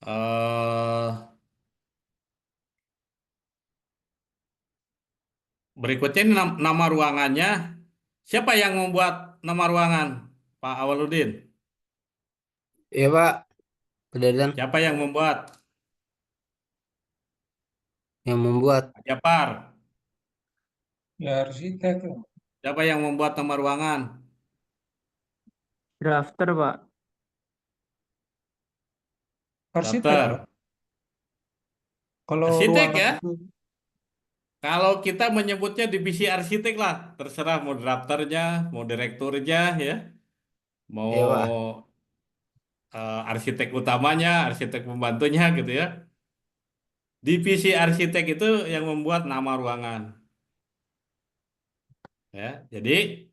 eh berikutnya ini nama ruangannya. Siapa yang membuat nama ruangan? Pak Awaludin. Ya, Pak. Pedadan Siapa yang membuat? yang membuat. Pak Japar. Ya arsitek, Siapa yang membuat nama ruangan? Drafter, Pak. arsitek Pak. Daftar. Kalau Arsitek ruangan ya. itu Kalau kita menyebutnya divisi arsitek lah, terserah mau drafternya, mau direkturnya ya, mau Ya, Pak. arsitek utamanya, arsitek pembantunya gitu ya. Divisi arsitek itu yang membuat nama ruangan. Ya, jadi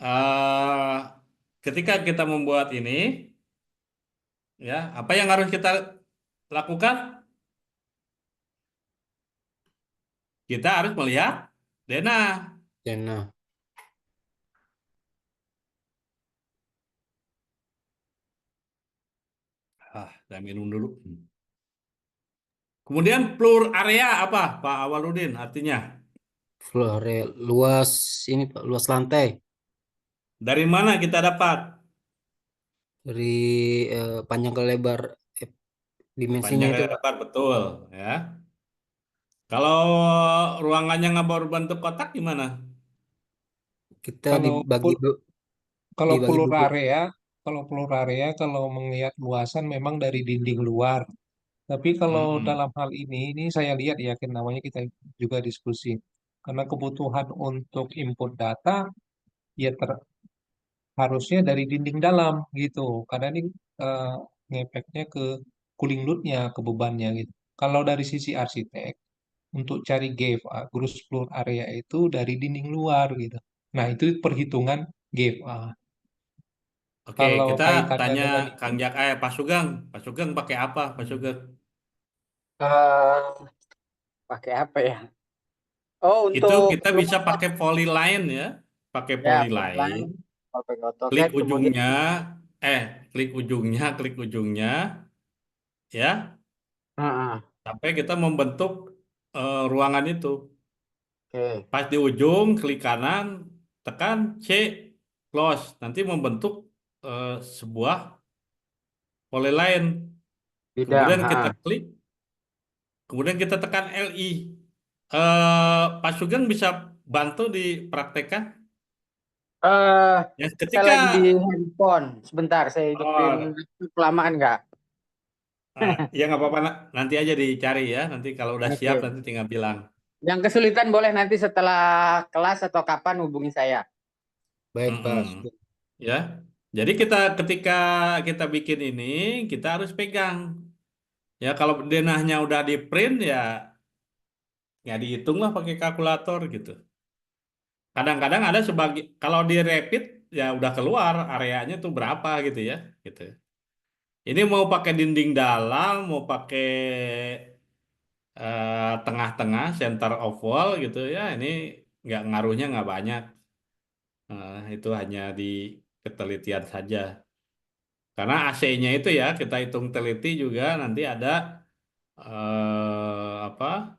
eh, ketika kita membuat ini, ya, apa yang harus kita lakukan? Kita harus melihat denah. Ya, nah. Saya minum dulu. Kemudian floor area apa, Pak Awaludin? Artinya Floor area luas ini, Pak, luas lantai dari mana kita dapat dari panjang ke lebar, eh, dimensinya panjang itu, dari Pak. lebar betul, ya. Kalau ruangannya nggak berbentuk kotak gimana? Kita kalau pu- kalau dibagi pelur dua. area, kalau pelur area kalau melihat luasan memang dari dinding luar. Tapi kalau Mm-mm. dalam hal ini saya lihat yakin namanya kita juga diskusi. Karena kebutuhan untuk input data ya harusnya dari dinding dalam gitu. Karena ini eh, ngefeknya ke cooling load-nya, ke bebannya gitu. Kalau dari sisi arsitek, untuk cari GFA, gross floor area itu dari dinding luar gitu. Nah, itu perhitungan GFA. Oke, Kalau kita kaitannya tanya dengan ini, Kang Jak, Pak Sugeng. Pak Sugeng pakai apa, Pak Sugeng? Eh, pakai apa ya? Oh, Itu untuk kita bisa luasan pakai polyline ya, pakai ya, polyline. outline, pakai Klik AutoCAD, kemudian ujungnya, eh, klik ujungnya, ya, ah, sampai kita membentuk ruangan itu. oke, Pas di ujung, klik kanan, tekan C, close. Nanti membentuk sebuah polyline. bidang, Kemudian kita klik, kemudian kita tekan LI. Pak Sugeng bisa bantu dipraktekkan. Eh, Ya, saya ketika lagi di handphone. Sebentar, saya hidupin oh, kelamaan nggak? ya nggak apa-apa, nanti aja dicari ya. Nanti kalau udah siap Oke. nanti tinggal bilang. Yang kesulitan boleh nanti setelah kelas atau kapan hubungi saya. Baik, Pak. Mm-mm. Ya, jadi ketika kita bikin ini kita harus pegang. Ya kalau denahnya udah di print ya nggak dihitung lah pakai kalkulator gitu. Kadang-kadang ada sebagai kalau di rapid ya udah keluar areanya tuh berapa gitu ya gitu. Ini mau pakai dinding dalam, mau pakai tengah-tengah center of wall gitu ya ini nggak ngaruhnya nggak banyak. Itu hanya di ketelitian saja. Karena AC-nya itu ya kita hitung teliti juga nanti ada apa?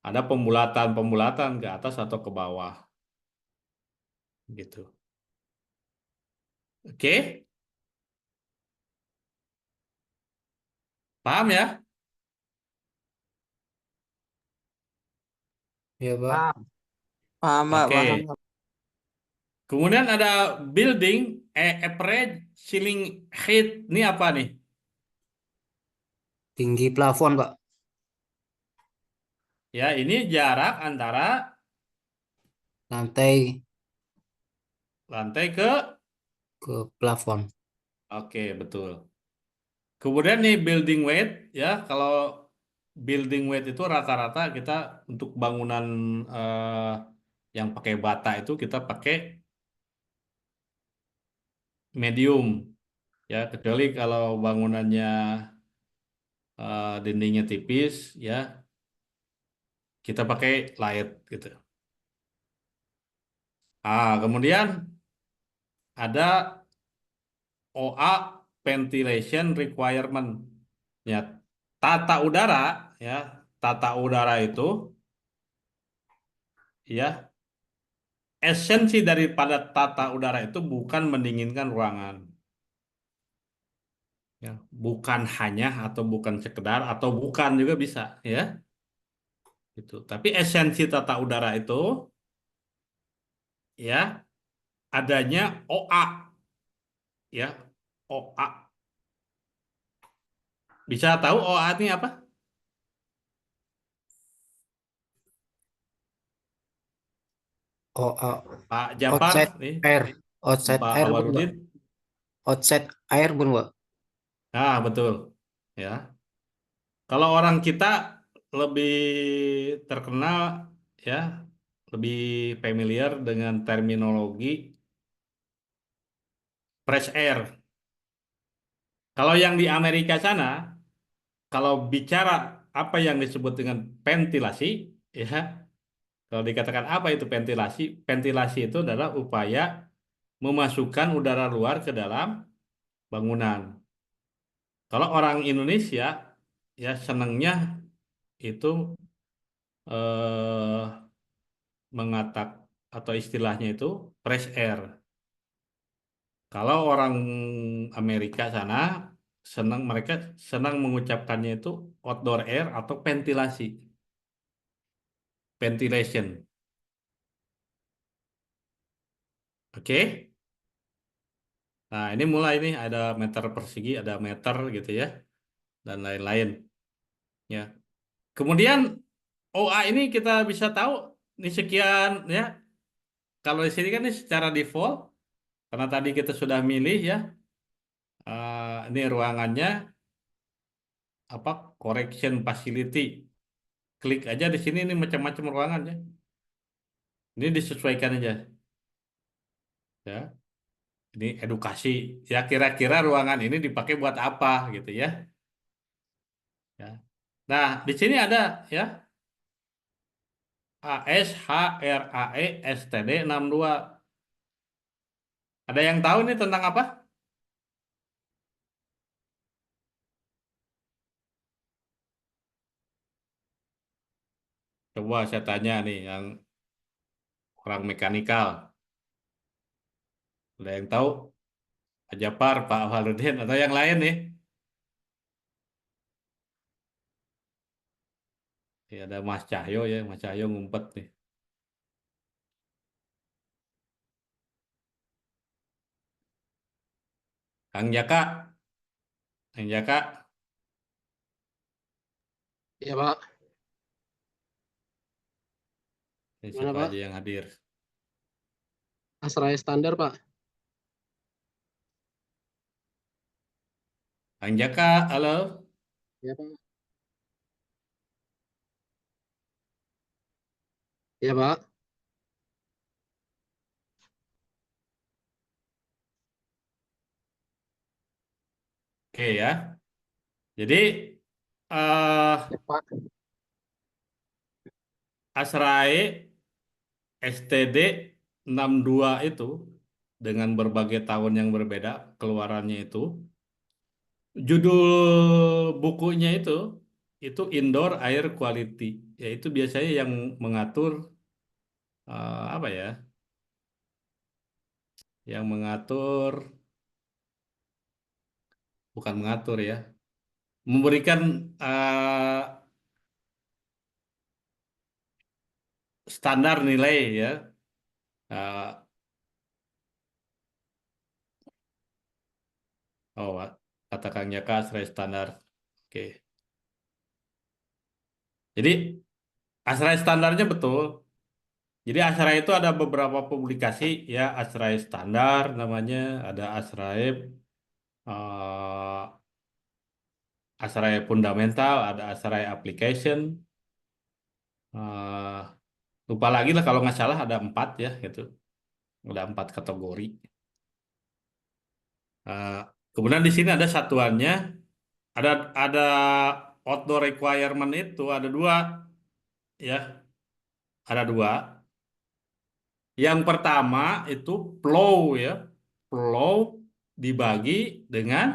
Ada pembulatan-pembulatan ke atas atau ke bawah gitu. Oke, paham ya? Ya, Pak. Paham. Paham, Pak, paham. Oke. Kemudian ada building average ceiling height. Ini apa nih? Tinggi plafon, Pak. Ya, ini jarak antara Lantai lantai ke. ke plafon. Oke, betul. Kemudian nih building weight ya, kalau building weight itu rata-rata kita untuk bangunan eh, yang pakai bata itu kita pakai medium ya, kecuali kalau bangunannya dindingnya tipis ya, kita pakai light gitu. Kemudian ada OA ventilation requirement ya, tata udara ya, tata udara itu ya. Esensi daripada tata udara itu bukan mendinginkan ruangan, ya. Bukan hanya atau bukan sekedar atau bukan juga bisa, ya. Itu. Tapi esensi tata udara itu, ya, adanya OA, ya, OA. Bisa tahu OA ini apa, Oh, Pak Japar, outside nih, air. Outside Pak air, bun, Pak. Awaludin? Outside air, bun, Pak. Nah, betul, ya. Kalau orang kita lebih terkenal, ya, lebih familiar dengan terminologi fresh air. Kalau yang di Amerika sana, kalau bicara apa yang disebut dengan ventilasi, ya, kalau dikatakan apa itu ventilasi, ventilasi itu adalah upaya memasukkan udara luar ke dalam bangunan. Kalau orang Indonesia, ya senangnya itu eh, mengatak atau istilahnya itu fresh air. Kalau orang Amerika sana mereka senang mengucapkannya itu outdoor air atau ventilasi, ventilation. Oke. Nah, ini mulai nih ada meter persegi, ada meter gitu ya dan lain-lain ya. Kemudian OA ini kita bisa tahu ini sekian ya. Kalau di sini kan ini secara default karena tadi kita sudah milih ya. Ini ruangannya apa correction facility. Klik aja di sini ini macam-macam ruangan ya. Ini disesuaikan aja ya. Ini edukasi ya kira-kira ruangan ini dipakai buat apa gitu ya. Ya. Nah, di sini ada ya ASHRAE STD 62. Ada yang tahu ini tentang apa? Coba saya tanya nih yang orang mekanikal. Ada yang tahu? Pak Japar, Pak Waludin atau yang lain nih? Ya, ada Mas Cahyo ya, Mas Cahyo ngumpet nih. Kang Jaka, Kang Jaka, Ya, Pak. ini Gimana, siapa aja Pak? yang hadir? Asraya standar, Pak. Kang Jaka, halo. Ya, Pak. Ya, Pak. Oke ya. Jadi eh Ya, Pak. Asrae STD 62 itu dengan berbagai tahun yang berbeda keluarannya itu, judul bukunya itu Indoor Air Quality, yaitu biasanya yang mengatur apa ya? Yang mengatur, bukan mengatur ya, memberikan eh, standar nilai ya. Eh, oh, kata Kang Jaka Asrae standar. Oke. Jadi Asrae standarnya betul. Jadi Asrae itu ada beberapa publikasi ya, Asrae standar namanya, ada Asrae Asrae fundamental, ada Asrae application. eh, Lupa lagi lah kalau nggak salah ada 4 ya gitu, ada 4 kategori. Eh, Kemudian di sini ada satuannya, ada outdoor requirement itu ada 2 ya, ada 2. Yang pertama itu flow ya, flow dibagi dengan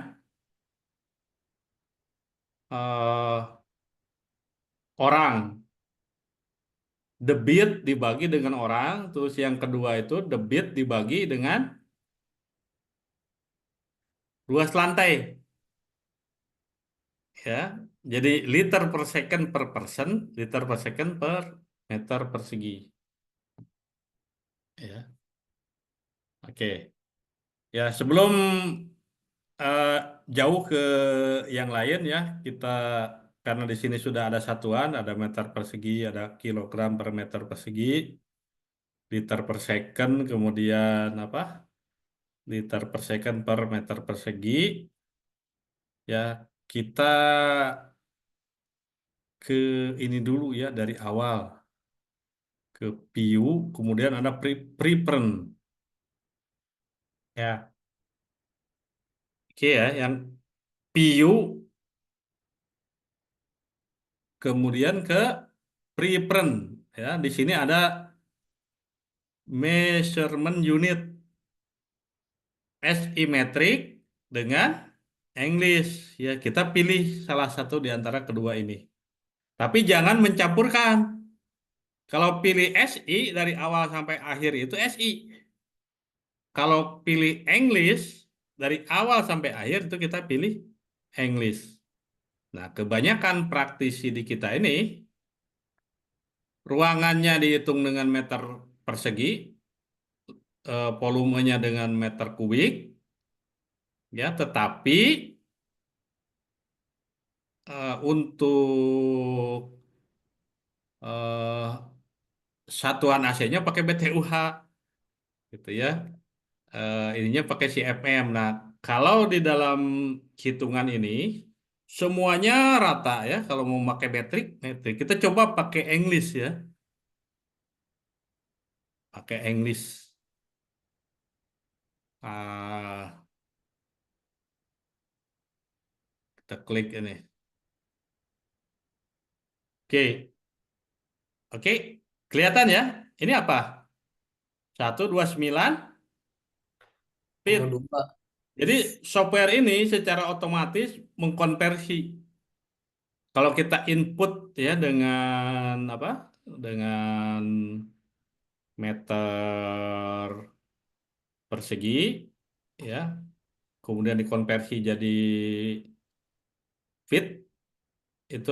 orang. Debit dibagi dengan orang, terus yang kedua itu debit dibagi dengan luas lantai ya. Jadi liter per second per person, liter per second per meter persegi ya. Oke. Ya, sebelum eh, jauh ke yang lain ya, kita karena di sini sudah ada satuan, ada meter persegi, ada kilogram per meter persegi, liter per second, kemudian apa? Liter per second per meter persegi. Ya, kita ke ini dulu ya dari awal ke PIU, kemudian ada prepren. Ya, oke ya, yang PIU kemudian ke prepren. Ya, di sini ada measurement unit SI metrik dengan English. Ya, kita pilih salah satu di antara kedua ini. Tapi jangan mencampurkan. Kalau pilih SI dari awal sampai akhir itu SI. Kalau pilih English dari awal sampai akhir itu kita pilih English. Nah, kebanyakan praktisi di kita ini ruangannya dihitung dengan meter persegi, volumenya dengan meter kubik, ya, tetapi untuk eh, satuan AC-nya pakai BTUH, gitu ya. Ininya pakai CFM. Nah, kalau di dalam hitungan ini semuanya rata ya. Kalau mau pakai metrik, metrik. Kita coba pakai English ya. Pakai English. Ah, kita klik ini. Oke, oke. Kelihatan ya? Ini apa? 129 feet. 22. Jadi software ini secara otomatis mengkonversi. Kalau kita input ya dengan apa? Dengan meter persegi ya, kemudian dikonversi jadi feet, itu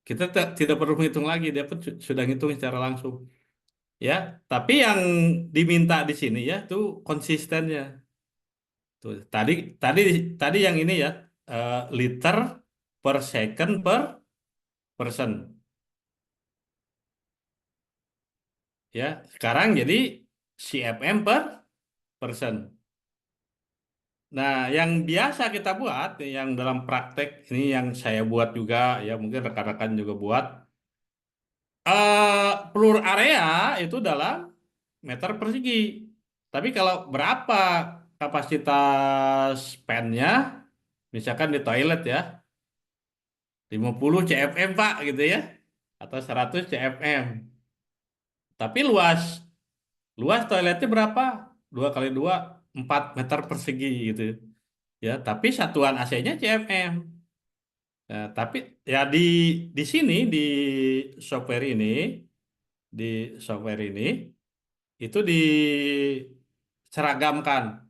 kita tidak perlu menghitung lagi, dia pun sudah ngitung secara langsung ya. Tapi yang diminta di sini ya itu konsistennya. Tuh, tadi tadi yang ini ya, liter per second per person ya. Sekarang jadi CFM per person. Nah, yang biasa kita buat, yang dalam praktek ini yang saya buat juga, ya mungkin rekan-rekan juga buat, Pelur area itu dalam meter persegi. Tapi kalau berapa kapasitas span-nya, misalkan di toilet ya, 50 CFM Pak gitu ya, atau 100 CFM. Tapi luas luas toiletnya berapa? 2 kali 2, 4 meter persegi gitu ya. Tapi satuan AC-nya CFM. Nah, tapi ya di sini di software ini di software ini itu diseragamkan.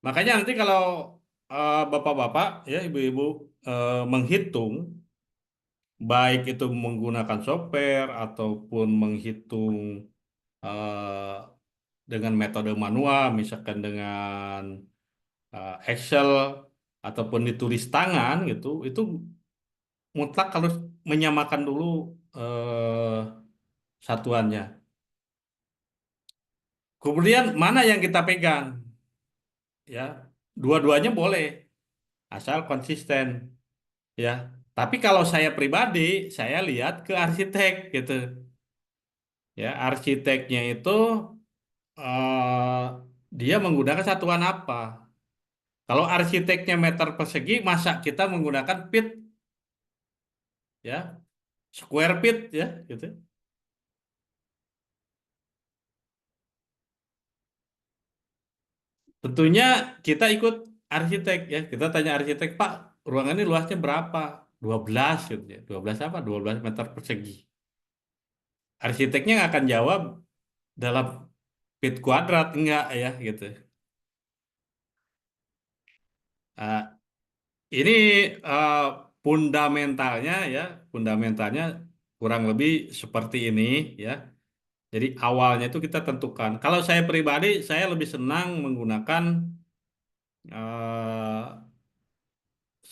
Makanya nanti kalau bapak-bapak ya ibu-ibu menghitung baik itu menggunakan software ataupun menghitung eh, dengan metode manual, misalkan dengan Excel ataupun ditulis tangan gitu, itu mutlak harus menyamakan dulu eh, satuannya. Kemudian mana yang kita pegang? Ya, dua-duanya boleh, asal konsisten. Ya, tapi kalau saya pribadi, saya lihat ke arsitek gitu. Ya, arsiteknya itu dia menggunakan satuan apa? Kalau arsiteknya meter persegi, masa kita menggunakan feet, ya, square feet, ya, gitu. Tentunya kita ikut arsitek, ya. Kita tanya arsitek, Pak, ruangan ini luasnya berapa? 12, gitu ya. 12 apa? 12 meter persegi. Arsiteknya nggak akan jawab dalam feet kuadrat, enggak ya, gitu. Ah, ini eh, fundamentalnya ya, fundamentalnya kurang lebih seperti ini ya. Jadi awalnya itu kita tentukan. Kalau saya pribadi, saya lebih senang menggunakan eh,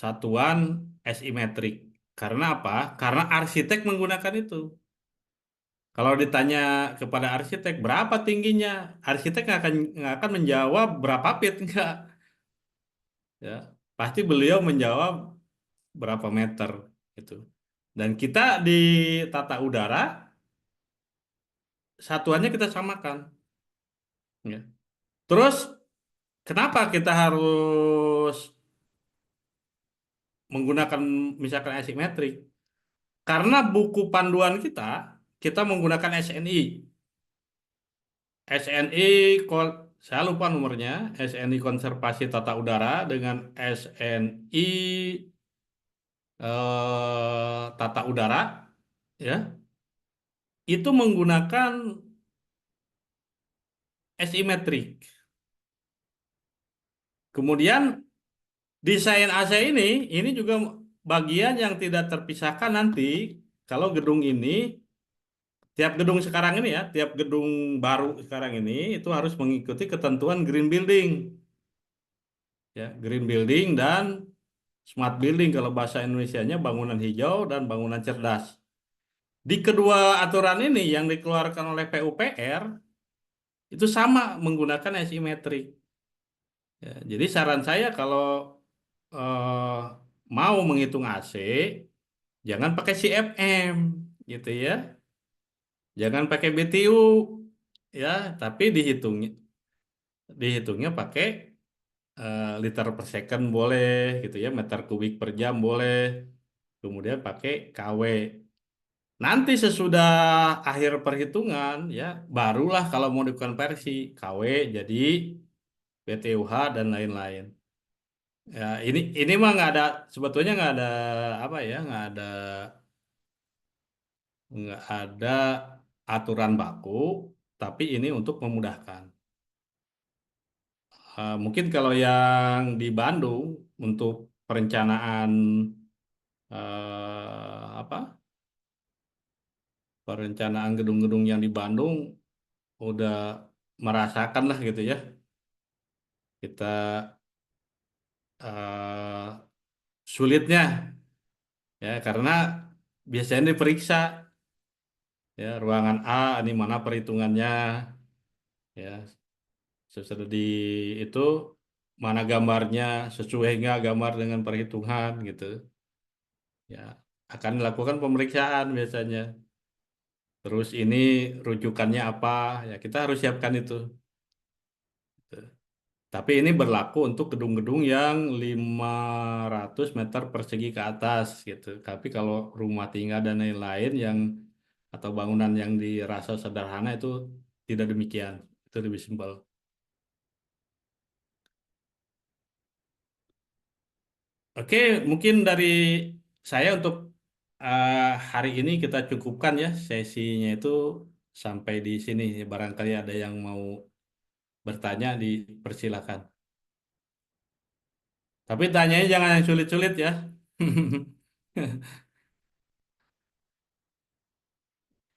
satuan SI metrik. Karena apa? Karena arsitek menggunakan itu. Kalau ditanya kepada arsitek berapa tingginya, arsitek nggak akan menjawab berapa feet, enggak. Ya, pasti beliau menjawab berapa meter itu. Dan kita di tata udara satuannya kita samakan. Ya. Terus kenapa kita harus menggunakan misalkan asimetrik? Karena buku panduan kita menggunakan SNI. SNI, saya lupa nomornya, SNI Konservasi Tata Udara dengan SNI Tata Udara, ya, itu menggunakan SI metrik. Kemudian desain AC ini juga bagian yang tidak terpisahkan nanti kalau gedung ini, tiap gedung sekarang ini ya, tiap gedung baru sekarang ini itu harus mengikuti ketentuan green building. Ya, green building dan smart building kalau bahasa Indonesianya bangunan hijau dan bangunan cerdas. Di kedua aturan ini yang dikeluarkan oleh PUPR itu sama menggunakan SI metrik. Ya, jadi saran saya kalau eh, mau menghitung AC, jangan pakai CFM, gitu ya. Jangan pakai BTU, ya. Tapi dihitungnya pakai liter per second boleh, gitu ya. Meter kubik per jam boleh. Kemudian pakai KW. Nanti sesudah akhir perhitungan, ya, barulah kalau mau dikonversi KW jadi BTUH dan lain-lain. Ya, ini mah nggak ada, sebetulnya nggak ada apa ya, nggak ada aturan baku, tapi ini untuk memudahkan. Mungkin kalau yang di Bandung untuk perencanaan apa? Perencanaan gedung-gedung yang di Bandung udah merasakan lah gitu ya. Kita eh, sulitnya ya karena biasanya diperiksa ya ruangan A ini mana perhitungannya ya. Sesudah di itu mana gambarnya sesuai nggak gambar dengan perhitungan gitu. Ya, akan dilakukan pemeriksaan biasanya. terus ini rujukannya apa, ya kita harus siapkan itu. Tapi ini berlaku untuk gedung-gedung yang 500 meter persegi ke atas gitu. Tapi kalau rumah tinggal dan lain-lain yang atau bangunan yang dirasa sederhana itu tidak demikian. Itu lebih simpel. Oke, mungkin dari saya untuk eh, hari ini kita cukupkan ya sesinya itu sampai di sini. Barangkali ada yang mau bertanya, dipersilakan. Tapi tanyanya jangan yang sulit-sulit ya.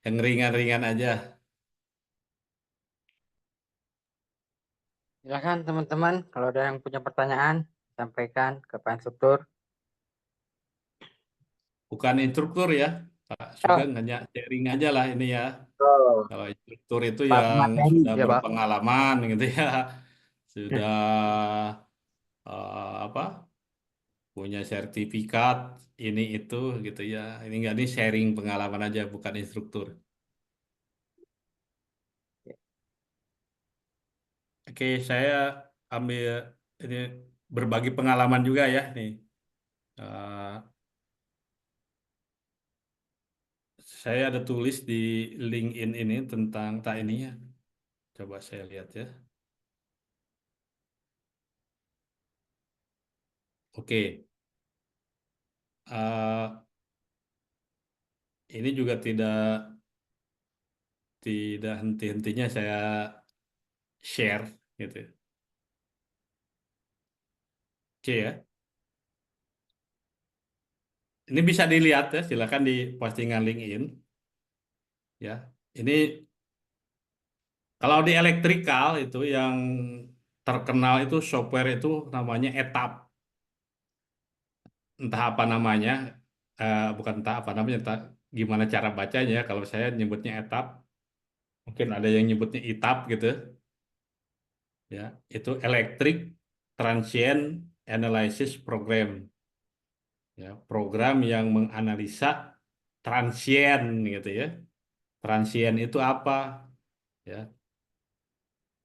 Yang ringan-ringan aja. Silakan teman-teman, kalau ada yang punya pertanyaan, sampaikan ke Pak Instruktur. Bukan instruktur ya, Pak Oh, Sugeng hanya sharing aja lah ini ya. oh, Kalau instruktur itu Pak yang materi sudah ya Pak. berpengalaman gitu ya, sudah apa punya sertifikat ini itu gitu ya. Ini enggak, ini sharing pengalaman aja, bukan instruktur. Oke, saya ambil ini berbagi pengalaman juga ya nih. Eh, saya ada tulis di LinkedIn ini tentang tak ini ya. Coba saya lihat ya. Oke. Eh, ini juga tidak henti-hentinya saya share gitu. Oke ya. Ini bisa dilihat ya, silakan di postingan LinkedIn ya. Ini kalau di elektrikal itu yang terkenal itu software itu namanya ETAP. Entah apa namanya, bukan entah apa namanya, entah gimana cara bacanya. Kalau saya nyebutnya ETAP, mungkin ada yang nyebutnya ITAP gitu ya. Itu Electric Transient Analysis Program. Ya, program yang menganalisa transien gitu ya. Transien itu apa? Ya,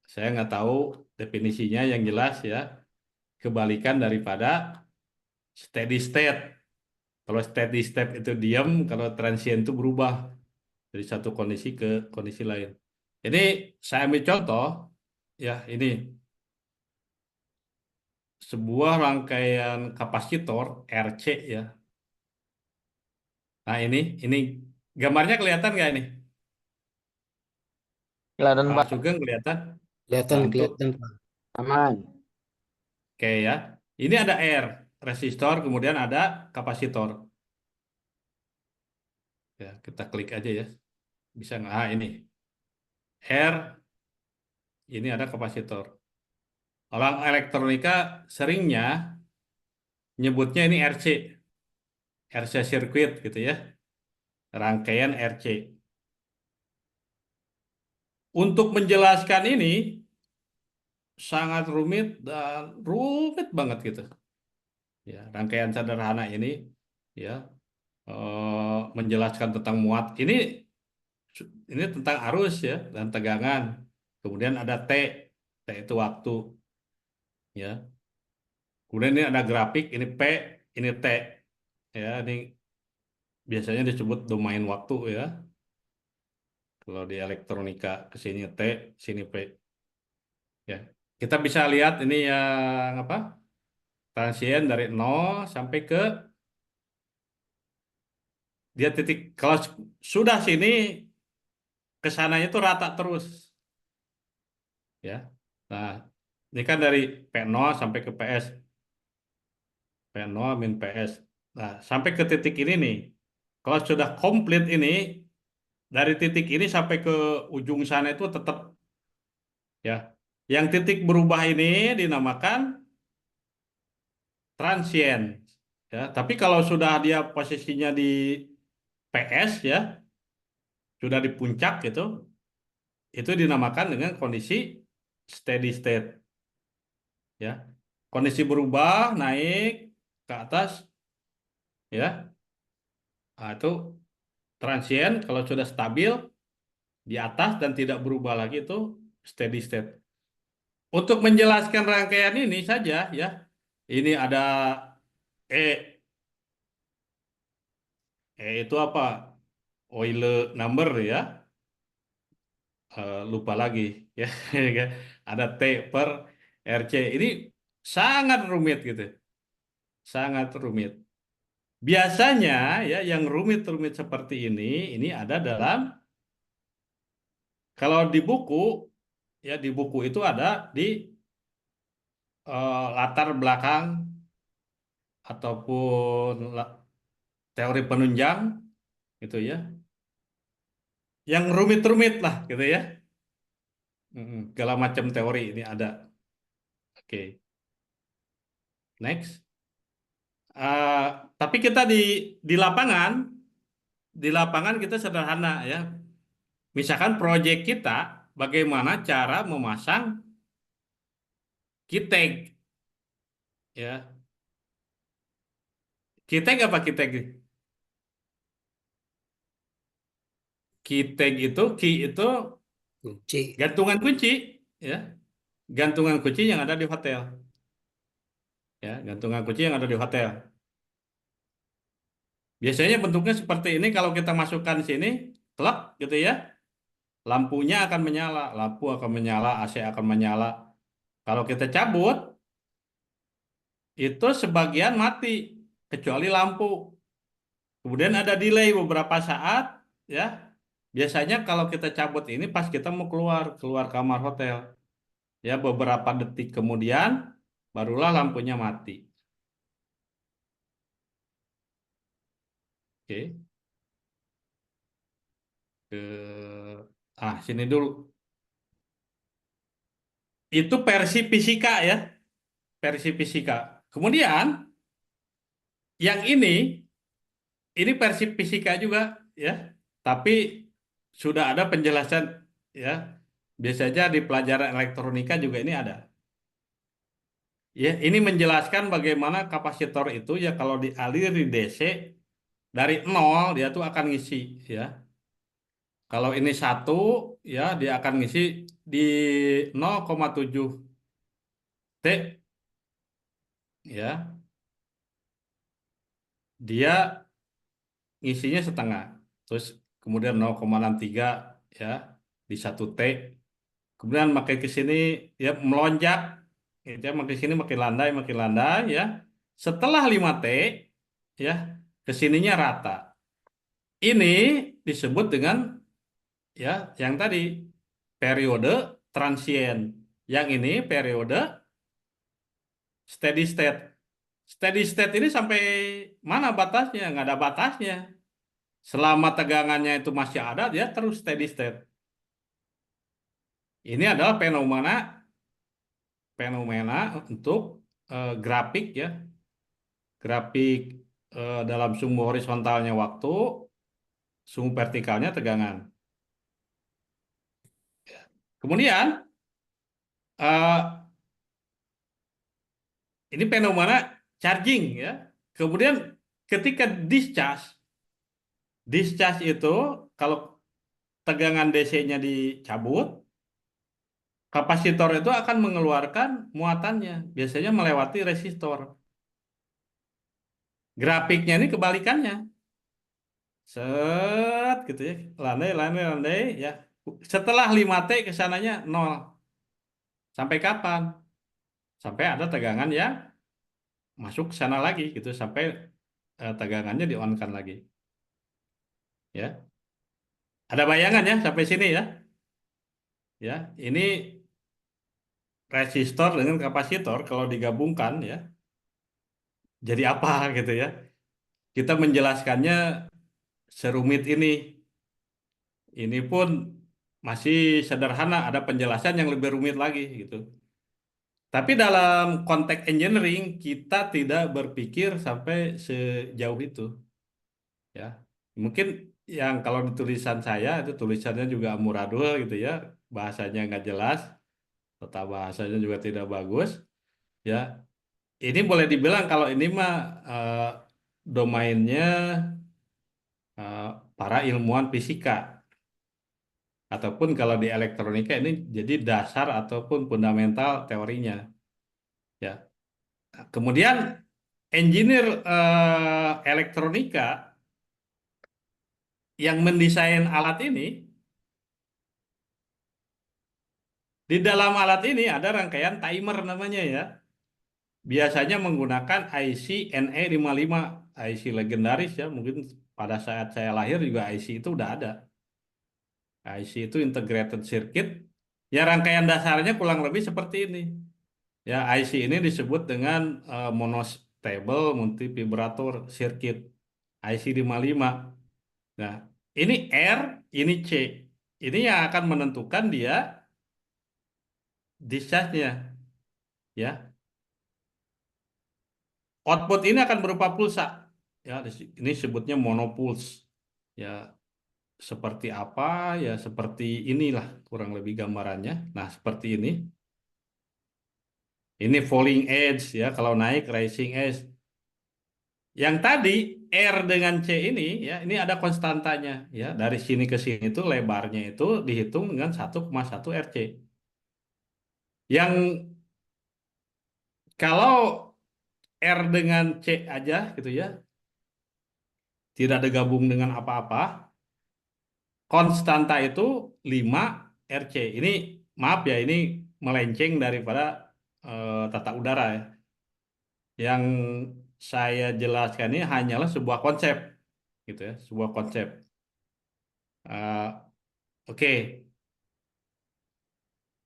saya nggak tahu definisinya, yang jelas ya kebalikan daripada steady state. Kalau steady state itu diam, kalau transien itu berubah dari satu kondisi ke kondisi lain. Jadi saya ambil contoh ya, ini sebuah rangkaian kapasitor RC ya. Nah ini gambarnya kelihatan nggak ini? Kelihatan Pak Pak. Sugeng kelihatan? Kelihatan, Nah, untuk kelihatan, Pak. Aman. oke ya. Ini ada R, resistor, kemudian ada kapasitor. Ya, kita klik aja ya. Bisa nggak? Ah, ini. R, ini ada kapasitor. Orang elektronika seringnya nyebutnya ini RC. RC circuit gitu ya. Rangkaian RC. Untuk menjelaskan ini sangat rumit dan rumit banget gitu. Ya, rangkaian sederhana ini ya menjelaskan tentang muat. Ini tentang arus ya dan tegangan. Kemudian ada T, T itu waktu ya. Kemudian ini ada grafik, ini P, ini T ya. Ini biasanya disebut domain waktu ya. Kalau di elektronika ke sini T, sini P ya. Kita bisa lihat ini yang apa? Transien dari 0 sampai ke dia titik. Kalau sudah sini kesananya itu rata terus ya. Nah, ini kan dari P0 sampai ke PS. P0 min PS. Nah, sampai ke titik ini nih. Kalau sudah komplit ini, dari titik ini sampai ke ujung sana itu tetap ya. Yang titik berubah ini dinamakan transient. Ya, tapi kalau sudah dia posisinya di PS ya, sudah di puncak gitu, itu dinamakan dengan kondisi steady state. Ya, kondisi berubah naik ke atas, ya, nah, itu transient, kalau sudah stabil di atas dan tidak berubah lagi itu steady state. Untuk menjelaskan rangkaian ini saja ya, ini ada E, E itu apa? Euler number ya, lupa lagi ya. Ada T per RC. Ini sangat rumit gitu, sangat rumit. Biasanya ya yang rumit-rumit seperti ini ada dalam, kalau di buku ya, di buku itu ada di latar belakang ataupun teori penunjang gitu ya. Yang rumit-rumit lah gitu ya. Segala macam teori ini ada. Oke, next. Eh, tapi kita di lapangan kita sederhana ya. Misalkan proyek kita bagaimana cara memasang kiteg ya. Kiteg apa kiteg? Kiteg itu ki itu Kunci. gantungan kunci ya. Gantungan kunci yang ada di hotel. Ya, gantungan kunci yang ada di hotel. Biasanya bentuknya seperti ini, kalau kita masukkan sini, klep gitu ya. Lampunya akan menyala, lampu akan menyala, AC akan menyala. Kalau kita cabut, itu sebagian mati, kecuali lampu. Kemudian ada delay beberapa saat, ya. Biasanya kalau kita cabut ini pas kita mau keluar kamar hotel. Ya, beberapa detik kemudian, barulah lampunya mati. Oke. Sini dulu. Itu versi fisika ya, versi fisika. Kemudian yang ini versi fisika juga ya, tapi sudah ada penjelasan ya. Biasanya di pelajaran elektronika juga ini ada. Ya, ini menjelaskan bagaimana kapasitor itu ya kalau dialiri DC dari nol dia tuh akan ngisi ya. Kalau ini 1 ya dia akan ngisi di 0,7 T ya. Dia ngisinya setengah. Terus kemudian 0,63 ya di 1 T. Kemudian makin ke sini ya melonjak, gitu ya, makin sini makin landai ya. Setelah 5 T ya ke sininya rata. Ini disebut dengan ya yang tadi periode transient. Yang ini periode steady state. Steady state ini sampai mana batasnya? Nggak ada batasnya. Selama tegangannya itu masih ada, dia terus steady state. Ini adalah fenomena untuk grafik ya, grafik dalam sumbu horizontalnya waktu, sumbu vertikalnya tegangan. Kemudian eh, ini fenomena charging ya. Kemudian ketika discharge itu kalau tegangan DC-nya dicabut, kapasitor itu akan mengeluarkan muatannya, biasanya melewati resistor. Grafiknya ini kebalikannya. Set gitu ya. Landai ya. Setelah 5T kesananya 0. Sampai kapan? Sampai ada tegangan yang masuk ke sana lagi gitu, sampai tegangannya di-on-kan lagi. Ya. Ada bayangan ya sampai sini ya. Ya, ini resistor dengan kapasitor kalau digabungkan ya. Jadi apa gitu ya. Kita menjelaskannya serumit ini. Ini pun masih sederhana, ada penjelasan yang lebih rumit lagi gitu. Tapi dalam konteks engineering kita tidak berpikir sampai sejauh itu, ya. Mungkin yang kalau di tulisan saya itu tulisannya juga amburadul gitu ya, bahasanya nggak jelas, tata bahasanya juga tidak bagus, ya. Ini boleh dibilang kalau ini mah domainnya para ilmuwan fisika. Ataupun kalau di elektronika ini jadi dasar ataupun fundamental teorinya. Ya. Kemudian engineer elektronika yang mendesain alat ini, di dalam alat ini ada rangkaian timer namanya ya. Biasanya menggunakan IC NE55, IC legendaris ya. Mungkin pada saat saya lahir juga IC itu udah ada. IC itu integrated circuit. Ya rangkaian dasarnya kurang lebih seperti ini. Ya IC ini disebut dengan monostable multivibrator circuit IC55. Nah, ini R, ini C. Ini yang akan menentukan dia discharge-nya. Ya, output ini akan berupa pulsa. Ya, ini sebutnya monopulse. Ya, seperti apa? Ya, seperti inilah kurang lebih gambarannya. Nah, seperti ini. Ini falling edge ya, kalau naik rising edge. Yang tadi R dengan C ini ya, ini ada konstantanya ya. Dari sini ke sini itu lebarnya itu dihitung dengan 1,1 RC. Yang kalau R dengan C aja gitu ya, tidak ada gabung dengan apa-apa, konstanta itu 5 RC. Ini maaf ya, ini melenceng daripada tata udara ya. Yang saya jelaskan ini hanyalah sebuah konsep gitu ya, sebuah konsep. Oke,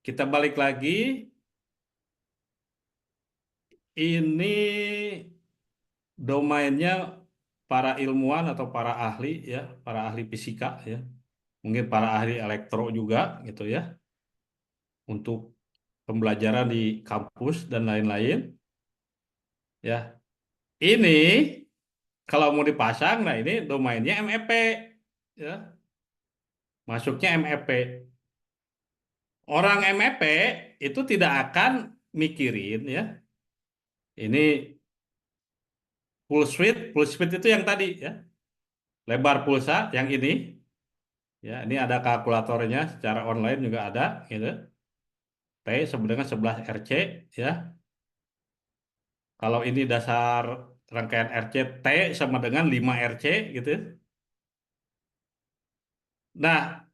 kita balik lagi. Ini domainnya para ilmuwan atau para ahli ya, para ahli fisika ya, mungkin para ahli elektro juga gitu ya, untuk pembelajaran di kampus dan lain-lain ya. Ini kalau mau dipasang, nah ini domainnya MEP ya, masuknya MEP. Orang MEP itu tidak akan mikirin ya, ini full speed itu yang tadi ya, lebar pulsa yang ini. Ya, ini ada kalkulatornya secara online juga ada gitu. T sama dengan 11 RC ya. Kalau ini dasar rangkaian RC, T sama dengan 5 RC gitu. Nah,